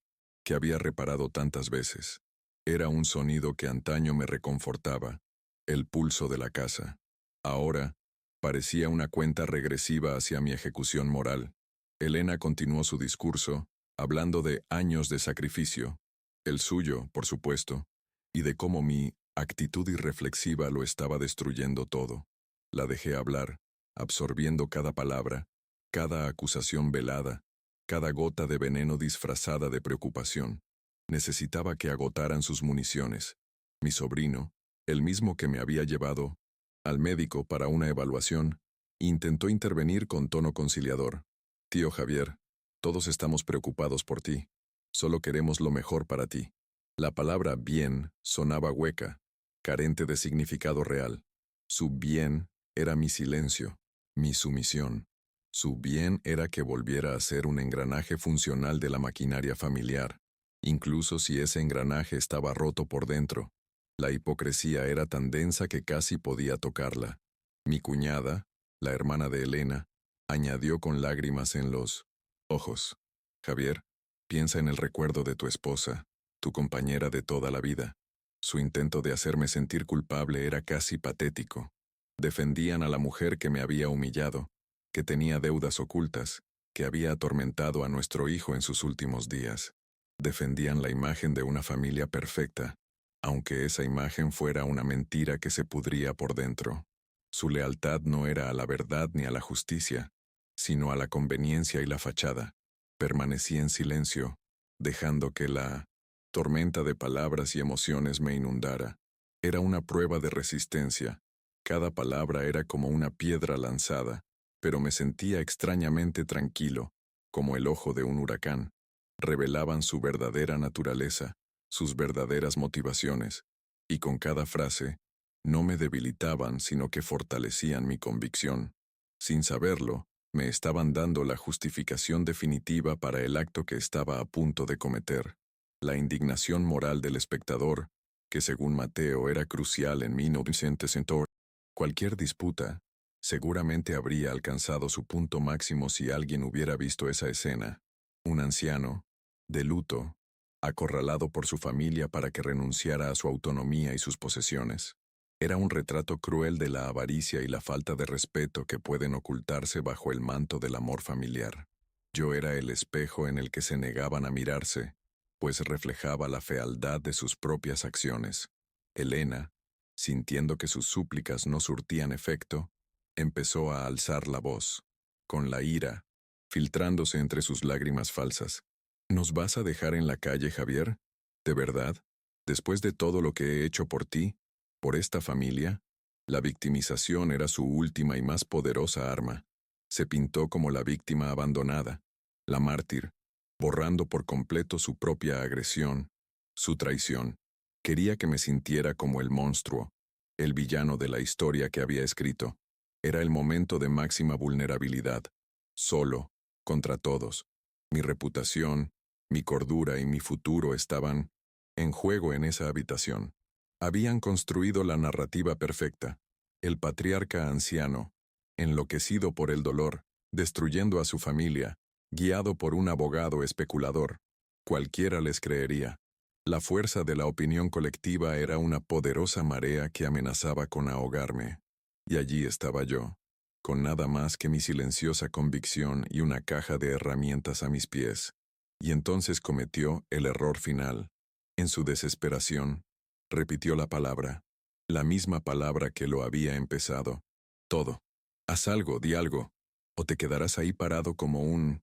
que había reparado tantas veces. Era un sonido que antaño me reconfortaba, el pulso de la casa. Ahora, parecía una cuenta regresiva hacia mi ejecución moral. Elena continuó su discurso, hablando de años de sacrificio, el suyo, por supuesto, y de cómo mi actitud irreflexiva lo estaba destruyendo todo. La dejé hablar, absorbiendo cada palabra, cada acusación velada, cada gota de veneno disfrazada de preocupación. Necesitaba que agotaran sus municiones. Mi sobrino, el mismo que me había llevado al médico para una evaluación, intentó intervenir con tono conciliador. Tío Javier, todos estamos preocupados por ti. Solo queremos lo mejor para ti. La palabra bien sonaba hueca, carente de significado real. Su bien era mi silencio, mi sumisión. Su bien era que volviera a ser un engranaje funcional de la maquinaria familiar, incluso si ese engranaje estaba roto por dentro. La hipocresía era tan densa que casi podía tocarla. Mi cuñada, la hermana de Elena, añadió con lágrimas en los ojos: Javier, piensa en el recuerdo de tu esposa, tu compañera de toda la vida. Su intento de hacerme sentir culpable era casi patético. Defendían a la mujer que me había humillado, que tenía deudas ocultas, que había atormentado a nuestro hijo en sus últimos días. Defendían la imagen de una familia perfecta, aunque esa imagen fuera una mentira que se pudría por dentro. Su lealtad no era a la verdad ni a la justicia, sino a la conveniencia y la fachada. Permanecí en silencio, dejando que la tormenta de palabras y emociones me inundara. Era una prueba de resistencia. Cada palabra era como una piedra lanzada, pero me sentía extrañamente tranquilo, como el ojo de un huracán. Revelaban su verdadera naturaleza, sus verdaderas motivaciones, y con cada frase, no me debilitaban, sino que fortalecían mi convicción. Sin saberlo, me estaban dando la justificación definitiva para el acto que estaba a punto de cometer. La indignación moral del espectador, que según Mateo era crucial en 1900. Cualquier disputa, seguramente habría alcanzado su punto máximo si alguien hubiera visto esa escena. Un anciano, de luto, acorralado por su familia para que renunciara a su autonomía y sus posesiones. Era un retrato cruel de la avaricia y la falta de respeto que pueden ocultarse bajo el manto del amor familiar. Yo era el espejo en el que se negaban a mirarse, pues reflejaba la fealdad de sus propias acciones. Elena, sintiendo que sus súplicas no surtían efecto, empezó a alzar la voz, con la ira, filtrándose entre sus lágrimas falsas. ¿Nos vas a dejar en la calle, Javier? ¿De verdad? Después de todo lo que he hecho por ti, por esta familia, la victimización era su última y más poderosa arma. Se pintó como la víctima abandonada, la mártir, borrando por completo su propia agresión, su traición. Quería que me sintiera como el monstruo, el villano de la historia que había escrito. Era el momento de máxima vulnerabilidad, solo, contra todos. Mi reputación, mi cordura y mi futuro estaban en juego en esa habitación. Habían construido la narrativa perfecta. El patriarca anciano, enloquecido por el dolor, destruyendo a su familia, guiado por un abogado especulador. Cualquiera les creería. La fuerza de la opinión colectiva era una poderosa marea que amenazaba con ahogarme. Y allí estaba yo, con nada más que mi silenciosa convicción y una caja de herramientas a mis pies. Y entonces cometió el error final. En su desesperación, repitió la palabra, la misma palabra que lo había empezado. Todo. Haz algo, di algo, o te quedarás ahí parado como un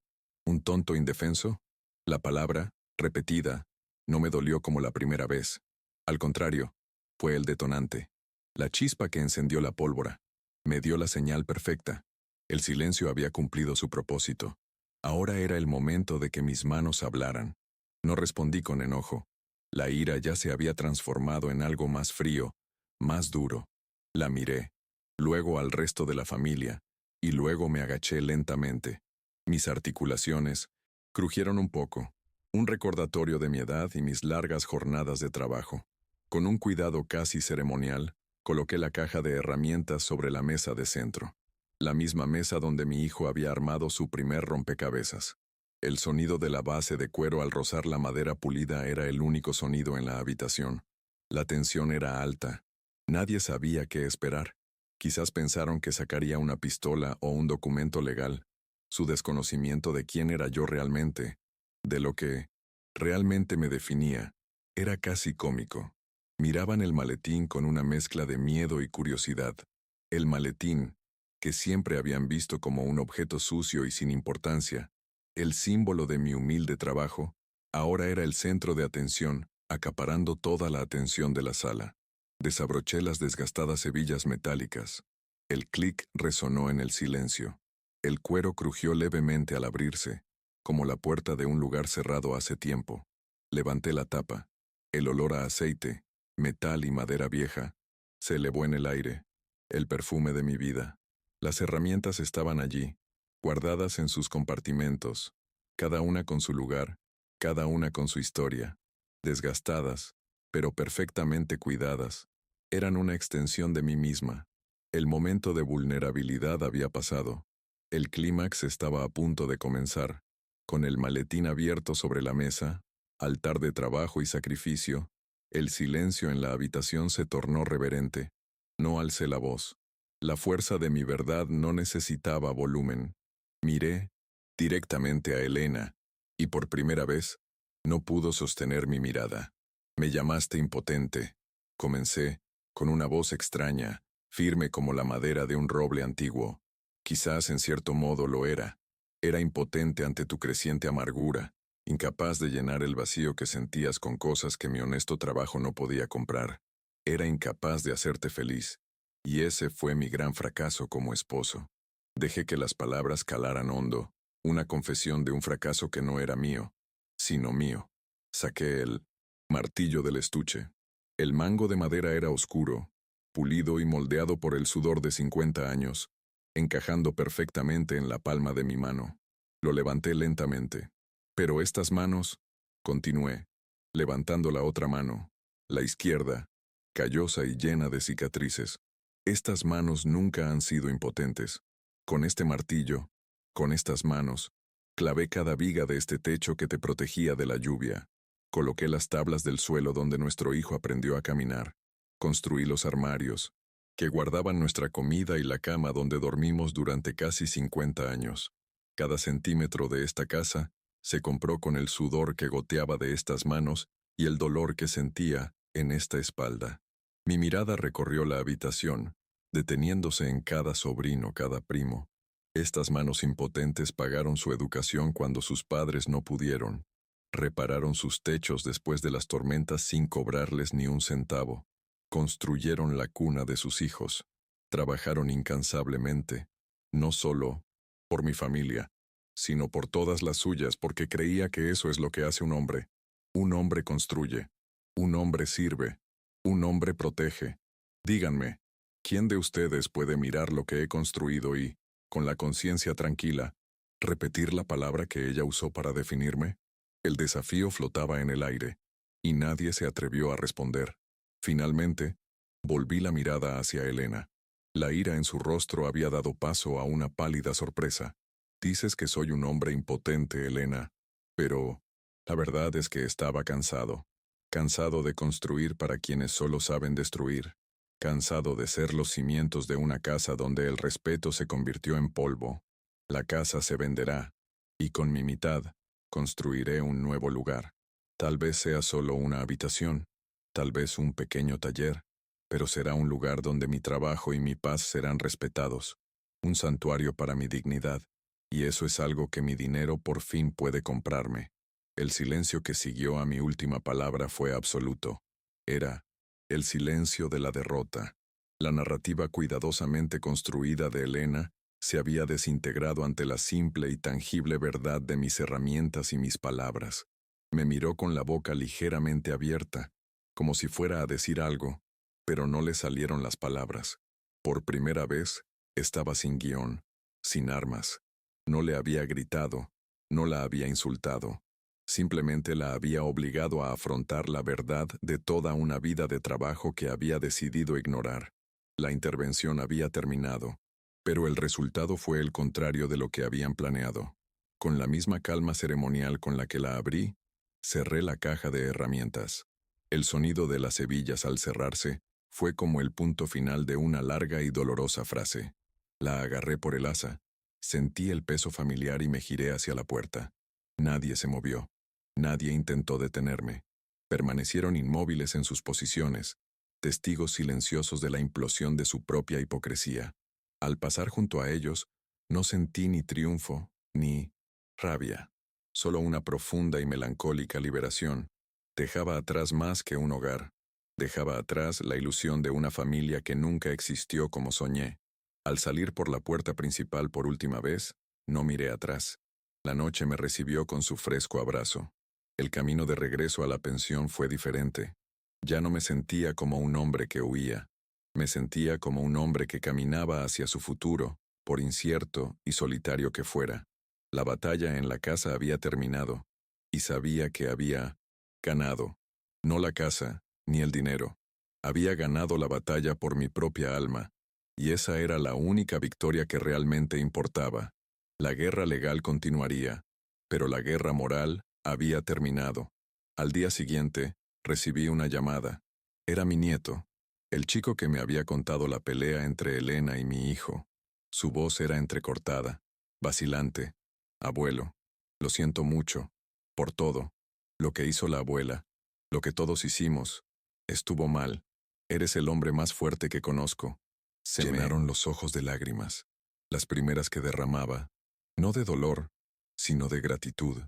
tonto indefenso. La palabra, repetida, no me dolió como la primera vez. Al contrario, fue el detonante. La chispa que encendió la pólvora. Me dio la señal perfecta. El silencio había cumplido su propósito. Ahora era el momento de que mis manos hablaran. No respondí con enojo. La ira ya se había transformado en algo más frío, más duro. La miré, luego al resto de la familia, y luego me agaché lentamente. Mis articulaciones crujieron un poco, un recordatorio de mi edad y mis largas jornadas de trabajo. Con un cuidado casi ceremonial, coloqué la caja de herramientas sobre la mesa de centro, la misma mesa donde mi hijo había armado su primer rompecabezas. El sonido de la base de cuero al rozar la madera pulida era el único sonido en la habitación. La tensión era alta. Nadie sabía qué esperar. Quizás pensaron que sacaría una pistola o un documento legal. Su desconocimiento de quién era yo realmente, de lo que realmente me definía, era casi cómico. Miraban el maletín con una mezcla de miedo y curiosidad. El maletín, que siempre habían visto como un objeto sucio y sin importancia, el símbolo de mi humilde trabajo, ahora era el centro de atención, acaparando toda la atención de la sala. Desabroché las desgastadas hebillas metálicas. El clic resonó en el silencio. El cuero crujió levemente al abrirse, como la puerta de un lugar cerrado hace tiempo. Levanté la tapa. El olor a aceite, metal y madera vieja se elevó en el aire. El perfume de mi vida. Las herramientas estaban allí, guardadas en sus compartimentos, cada una con su lugar, cada una con su historia, desgastadas, pero perfectamente cuidadas. Eran una extensión de mí misma. El momento de vulnerabilidad había pasado. El clímax estaba a punto de comenzar. Con el maletín abierto sobre la mesa, altar de trabajo y sacrificio, el silencio en la habitación se tornó reverente. No alcé la voz. La fuerza de mi verdad no necesitaba volumen. Miré directamente a Elena, y por primera vez, no pudo sostener mi mirada. Me llamaste impotente. Comencé, con una voz extraña, firme como la madera de un roble antiguo. Quizás en cierto modo lo era. Era impotente ante tu creciente amargura, incapaz de llenar el vacío que sentías con cosas que mi honesto trabajo no podía comprar. Era incapaz de hacerte feliz, y ese fue mi gran fracaso como esposo. Dejé que las palabras calaran hondo, una confesión de un fracaso que no era mío, sino mío. Saqué el martillo del estuche. El mango de madera era oscuro, pulido y moldeado por el sudor de 50 años, encajando perfectamente en la palma de mi mano. Lo levanté lentamente. Pero estas manos, continué, levantando la otra mano, la izquierda, callosa y llena de cicatrices. Estas manos nunca han sido impotentes. Con este martillo, con estas manos, clavé cada viga de este techo que te protegía de la lluvia. Coloqué las tablas del suelo donde nuestro hijo aprendió a caminar. Construí los armarios, que guardaban nuestra comida y la cama donde dormimos durante casi 50 años. Cada centímetro de esta casa se compró con el sudor que goteaba de estas manos y el dolor que sentía en esta espalda. Mi mirada recorrió la habitación, deteniéndose en cada sobrino, cada primo. Estas manos impotentes pagaron su educación cuando sus padres no pudieron. Repararon sus techos después de las tormentas sin cobrarles ni un centavo. Construyeron la cuna de sus hijos. Trabajaron incansablemente, no solo por mi familia, sino por todas las suyas, porque creía que eso es lo que hace un hombre. Un hombre construye, un hombre sirve, un hombre protege. Díganme, ¿quién de ustedes puede mirar lo que he construido y, con la conciencia tranquila, repetir la palabra que ella usó para definirme? El desafío flotaba en el aire, y nadie se atrevió a responder. Finalmente, volví la mirada hacia Elena. La ira en su rostro había dado paso a una pálida sorpresa. Dices que soy un hombre impotente, Elena, pero la verdad es que estaba cansado. Cansado de construir para quienes solo saben destruir. Cansado de ser los cimientos de una casa donde el respeto se convirtió en polvo. La casa se venderá, y con mi mitad, construiré un nuevo lugar. Tal vez sea solo una habitación, tal vez un pequeño taller, pero será un lugar donde mi trabajo y mi paz serán respetados, un santuario para mi dignidad, y eso es algo que mi dinero por fin puede comprarme. El silencio que siguió a mi última palabra fue absoluto. Era el silencio de la derrota. La narrativa cuidadosamente construida de Elena se había desintegrado ante la simple y tangible verdad de mis herramientas y mis palabras. Me miró con la boca ligeramente abierta, como si fuera a decir algo, pero no le salieron las palabras. Por primera vez, estaba sin guión, sin armas. No le había gritado, no la había insultado. Simplemente la había obligado a afrontar la verdad de toda una vida de trabajo que había decidido ignorar. La intervención había terminado, pero el resultado fue el contrario de lo que habían planeado. Con la misma calma ceremonial con la que la abrí, cerré la caja de herramientas. El sonido de las hebillas al cerrarse fue como el punto final de una larga y dolorosa frase. La agarré por el asa, sentí el peso familiar y me giré hacia la puerta. Nadie se movió. Nadie intentó detenerme. Permanecieron inmóviles en sus posiciones, testigos silenciosos de la implosión de su propia hipocresía. Al pasar junto a ellos, no sentí ni triunfo, ni rabia, solo una profunda y melancólica liberación. Dejaba atrás más que un hogar. Dejaba atrás la ilusión de una familia que nunca existió como soñé. Al salir por la puerta principal por última vez, no miré atrás. La noche me recibió con su fresco abrazo. El camino de regreso a la pensión fue diferente. Ya no me sentía como un hombre que huía. Me sentía como un hombre que caminaba hacia su futuro, por incierto y solitario que fuera. La batalla en la casa había terminado, y sabía que había ganado. No la casa, ni el dinero. Había ganado la batalla por mi propia alma, y esa era la única victoria que realmente importaba. La guerra legal continuaría, pero la guerra moral había terminado. Al día siguiente, recibí una llamada. Era mi nieto, el chico que me había contado la pelea entre Elena y mi hijo. Su voz era entrecortada, vacilante. Abuelo, lo siento mucho, por todo. Lo que hizo la abuela, lo que todos hicimos, estuvo mal. Eres el hombre más fuerte que conozco. Se llenaron los ojos de lágrimas, las primeras que derramaba, no de dolor, sino de gratitud.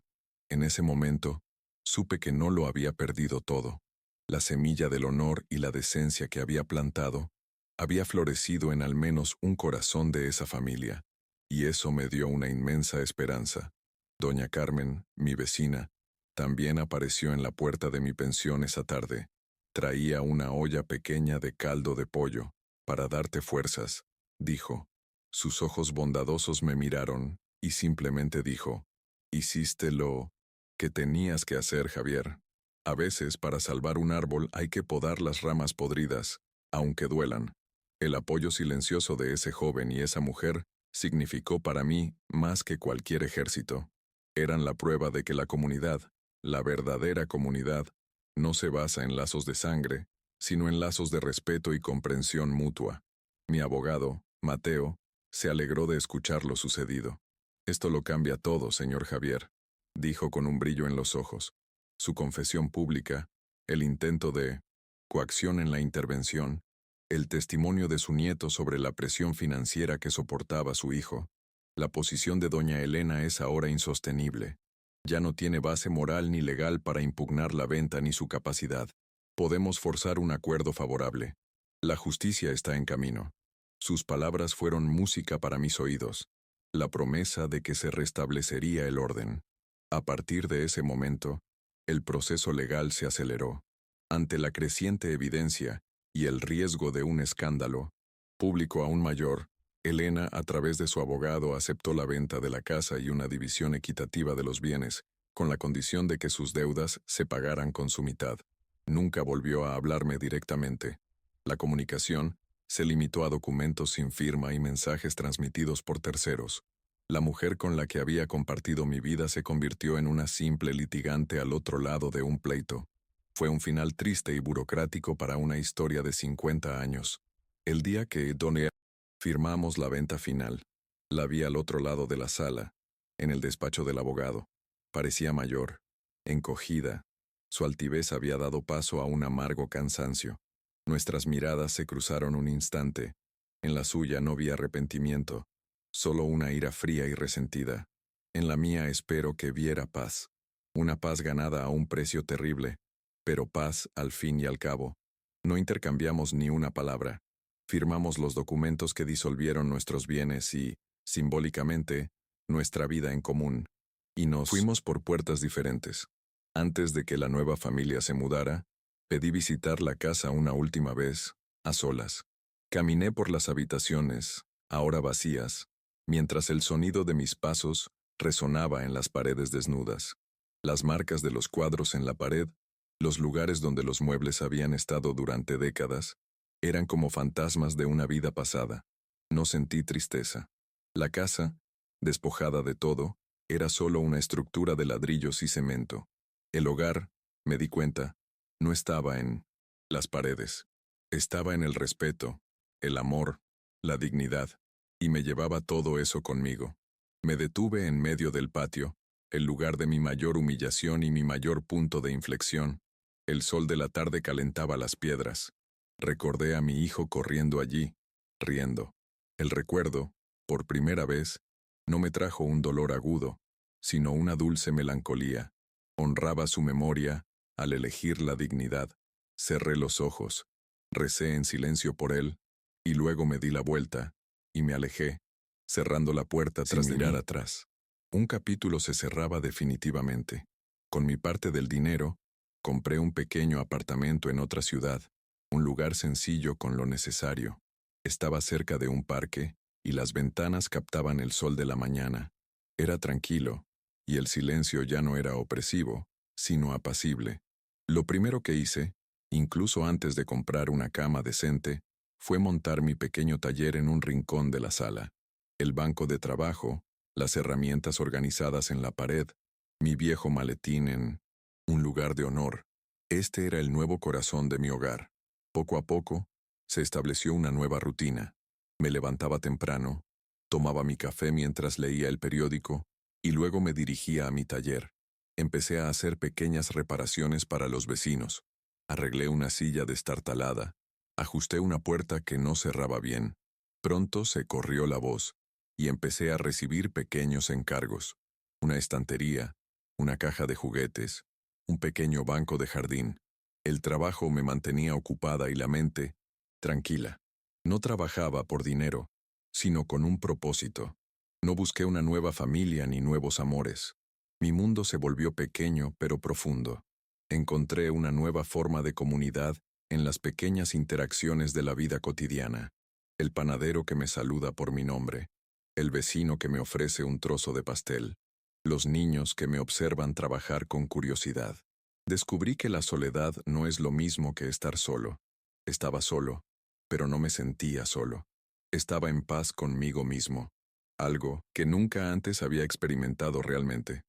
En ese momento, supe que no lo había perdido todo. La semilla del honor y la decencia que había plantado había florecido en al menos un corazón de esa familia, y eso me dio una inmensa esperanza. Doña Carmen, mi vecina, también apareció en la puerta de mi pensión esa tarde. Traía una olla pequeña de caldo de pollo, para darte fuerzas, dijo. Sus ojos bondadosos me miraron, y simplemente dijo, hiciste lo que tenías que hacer, Javier. A veces, para salvar un árbol hay que podar las ramas podridas, aunque duelan. El apoyo silencioso de ese joven y esa mujer significó para mí más que cualquier ejército. Eran la prueba de que la comunidad, la verdadera comunidad, no se basa en lazos de sangre, sino en lazos de respeto y comprensión mutua. Mi abogado, Mateo, se alegró de escuchar lo sucedido. Esto lo cambia todo, señor Javier, dijo con un brillo en los ojos. Su confesión pública, el intento de coacción en la intervención, el testimonio de su nieto sobre la presión financiera que soportaba su hijo. La posición de doña Elena es ahora insostenible. Ya no tiene base moral ni legal para impugnar la venta ni su capacidad. Podemos forzar un acuerdo favorable. La justicia está en camino. Sus palabras fueron música para mis oídos, la promesa de que se restablecería el orden. A partir de ese momento, el proceso legal se aceleró. Ante la creciente evidencia y el riesgo de un escándalo público aún mayor, Elena, a través de su abogado, aceptó la venta de la casa y una división equitativa de los bienes, con la condición de que sus deudas se pagaran con su mitad. Nunca volvió a hablarme directamente. La comunicación se limitó a documentos sin firma y mensajes transmitidos por terceros. La mujer con la que había compartido mi vida se convirtió en una simple litigante al otro lado de un pleito. Fue un final triste y burocrático para una historia de 50 años. El día que Donnie firmamos la venta final, la vi al otro lado de la sala, en el despacho del abogado. Parecía mayor, encogida. Su altivez había dado paso a un amargo cansancio. Nuestras miradas se cruzaron un instante. En la suya no vi arrepentimiento, solo una ira fría y resentida. En la mía espero que viera paz. Una paz ganada a un precio terrible, pero paz al fin y al cabo. No intercambiamos ni una palabra. Firmamos los documentos que disolvieron nuestros bienes y, simbólicamente, nuestra vida en común. Y nos fuimos por puertas diferentes. Antes de que la nueva familia se mudara, pedí visitar la casa una última vez, a solas. Caminé por las habitaciones, ahora vacías, mientras el sonido de mis pasos resonaba en las paredes desnudas. Las marcas de los cuadros en la pared, los lugares donde los muebles habían estado durante décadas, eran como fantasmas de una vida pasada. No sentí tristeza. La casa, despojada de todo, era solo una estructura de ladrillos y cemento. El hogar, me di cuenta, no estaba en las paredes. Estaba en el respeto, el amor, la dignidad, y me llevaba todo eso conmigo. Me detuve en medio del patio, el lugar de mi mayor humillación y mi mayor punto de inflexión. El sol de la tarde calentaba las piedras. Recordé a mi hijo corriendo allí, riendo. El recuerdo, por primera vez, no me trajo un dolor agudo, sino una dulce melancolía. Honraba su memoria al elegir la dignidad. Cerré los ojos, recé en silencio por él, y luego me di la vuelta, y me alejé, cerrando la puerta tras mirar atrás. Un capítulo se cerraba definitivamente. Con mi parte del dinero, compré un pequeño apartamento en otra ciudad, un lugar sencillo con lo necesario. Estaba cerca de un parque, y las ventanas captaban el sol de la mañana. Era tranquilo, y el silencio ya no era opresivo, sino apacible. Lo primero que hice, incluso antes de comprar una cama decente, fue montar mi pequeño taller en un rincón de la sala. El banco de trabajo, las herramientas organizadas en la pared, mi viejo maletín en un lugar de honor. Este era el nuevo corazón de mi hogar. Poco a poco, se estableció una nueva rutina. Me levantaba temprano, tomaba mi café mientras leía el periódico, y luego me dirigía a mi taller. Empecé a hacer pequeñas reparaciones para los vecinos. Arreglé una silla destartalada, ajusté una puerta que no cerraba bien, Pronto se corrió la voz, y empecé a recibir pequeños encargos. Una estantería, una caja de juguetes, un pequeño banco de jardín. El trabajo me mantenía ocupada y la mente tranquila. No trabajaba por dinero, sino con un propósito. No busqué una nueva familia ni nuevos amores. Mi mundo se volvió pequeño pero profundo. Encontré una nueva forma de comunidad en las pequeñas interacciones de la vida cotidiana. El panadero que me saluda por mi nombre, el vecino que me ofrece un trozo de pastel, los niños que me observan trabajar con curiosidad. Descubrí que la soledad no es lo mismo que estar solo. Estaba solo, pero no me sentía solo. Estaba en paz conmigo mismo, algo que nunca antes había experimentado realmente.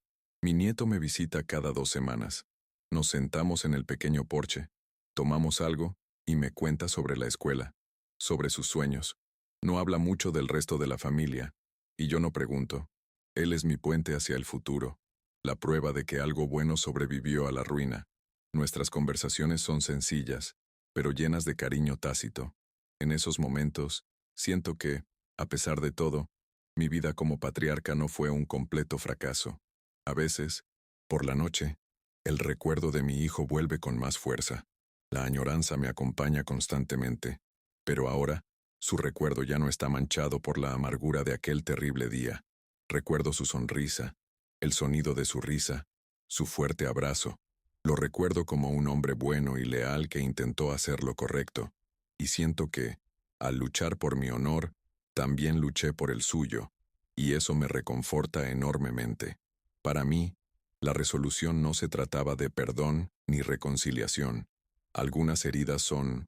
Mi nieto me visita cada 2 semanas. Nos sentamos en el pequeño porche, tomamos algo y me cuenta sobre la escuela, sobre sus sueños. No habla mucho del resto de la familia, y yo no pregunto. Él es mi puente hacia el futuro, la prueba de que algo bueno sobrevivió a la ruina. Nuestras conversaciones son sencillas, pero llenas de cariño tácito. En esos momentos, siento que, a pesar de todo, mi vida como patriarca no fue un completo fracaso. A veces, por la noche, el recuerdo de mi hijo vuelve con más fuerza. La añoranza me acompaña constantemente, pero ahora, su recuerdo ya no está manchado por la amargura de aquel terrible día. Recuerdo su sonrisa, el sonido de su risa, su fuerte abrazo. Lo recuerdo como un hombre bueno y leal que intentó hacer lo correcto, y siento que, al luchar por mi honor, también luché por el suyo, y eso me reconforta enormemente. Para mí, la resolución no se trataba de perdón ni reconciliación. Algunas heridas son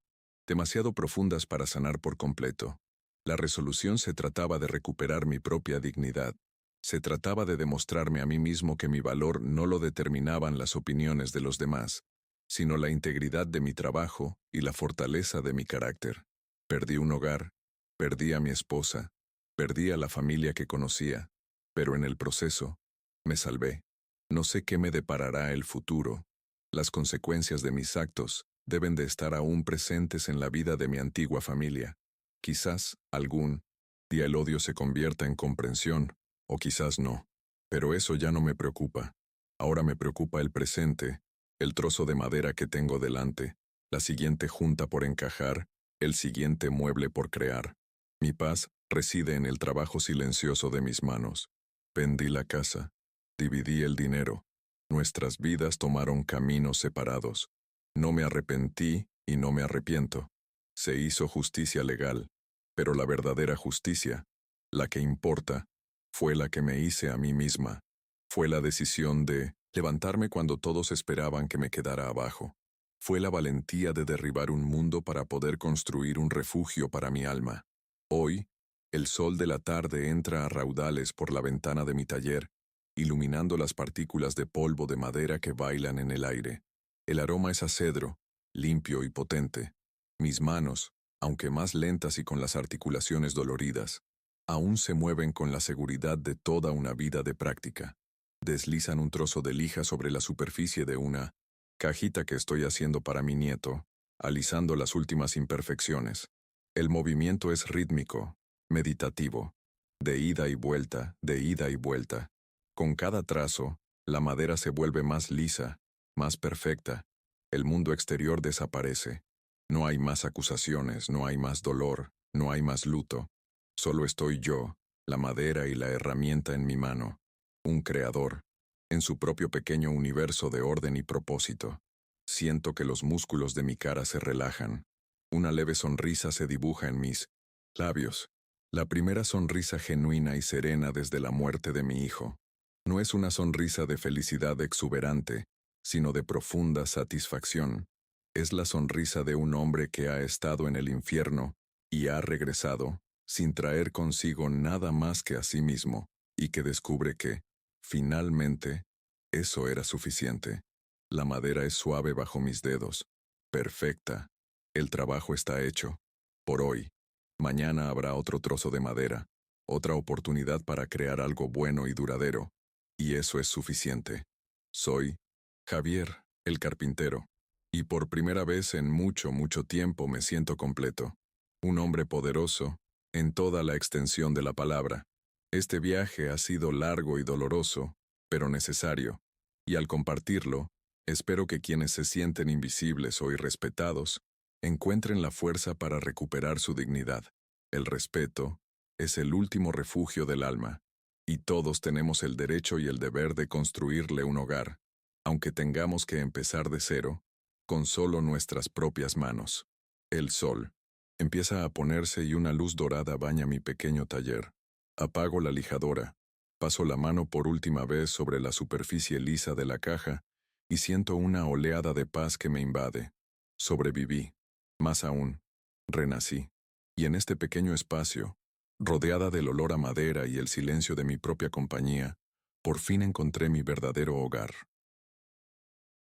demasiado profundas para sanar por completo. La resolución se trataba de recuperar mi propia dignidad. Se trataba de demostrarme a mí mismo que mi valor no lo determinaban las opiniones de los demás, sino la integridad de mi trabajo y la fortaleza de mi carácter. Perdí un hogar, perdí a mi esposa, perdí a la familia que conocía, pero en el proceso, me salvé. No sé qué me deparará el futuro. Las consecuencias de mis actos deben de estar aún presentes en la vida de mi antigua familia. Quizás, algún día el odio se convierta en comprensión, o quizás no. Pero eso ya no me preocupa. Ahora me preocupa el presente, el trozo de madera que tengo delante, la siguiente junta por encajar, el siguiente mueble por crear. Mi paz reside en el trabajo silencioso de mis manos. Vendí la casa, dividí el dinero. Nuestras vidas tomaron caminos separados. No me arrepentí y no me arrepiento. Se hizo justicia legal, pero la verdadera justicia, la que importa, fue la que me hice a mí misma. Fue la decisión de levantarme cuando todos esperaban que me quedara abajo. Fue la valentía de derribar un mundo para poder construir un refugio para mi alma. Hoy, el sol de la tarde entra a raudales por la ventana de mi taller, iluminando las partículas de polvo de madera que bailan en el aire. El aroma es a cedro, limpio y potente. Mis manos, aunque más lentas y con las articulaciones doloridas, aún se mueven con la seguridad de toda una vida de práctica. Deslizan un trozo de lija sobre la superficie de una cajita que estoy haciendo para mi nieto, alisando las últimas imperfecciones. El movimiento es rítmico, meditativo, de ida y vuelta, de ida y vuelta. Con cada trazo, la madera se vuelve más lisa, más perfecta. El mundo exterior desaparece. No hay más acusaciones, no hay más dolor, no hay más luto. Solo estoy yo, la madera y la herramienta en mi mano, un creador, en su propio pequeño universo de orden y propósito. Siento que los músculos de mi cara se relajan. Una leve sonrisa se dibuja en mis labios. La primera sonrisa genuina y serena desde la muerte de mi hijo. No es una sonrisa de felicidad exuberante, sino de profunda satisfacción. Es la sonrisa de un hombre que ha estado en el infierno y ha regresado, sin traer consigo nada más que a sí mismo, y que descubre que, finalmente, eso era suficiente. La madera es suave bajo mis dedos, perfecta. El trabajo está hecho. Por hoy. Mañana habrá otro trozo de madera, otra oportunidad para crear algo bueno y duradero. Y eso es suficiente. Soy Javier, el carpintero. Y por primera vez en mucho, mucho tiempo me siento completo. Un hombre poderoso, en toda la extensión de la palabra. Este viaje ha sido largo y doloroso, pero necesario, y al compartirlo, espero que quienes se sienten invisibles o irrespetados encuentren la fuerza para recuperar su dignidad. El respeto es el último refugio del alma, y todos tenemos el derecho y el deber de construirle un hogar, aunque tengamos que empezar de cero, con solo nuestras propias manos. El sol empieza a ponerse y una luz dorada baña mi pequeño taller. Apago la lijadora, paso la mano por última vez sobre la superficie lisa de la caja y siento una oleada de paz que me invade. Sobreviví. Más aún, renací. Y en este pequeño espacio, rodeada del olor a madera y el silencio de mi propia compañía, por fin encontré mi verdadero hogar.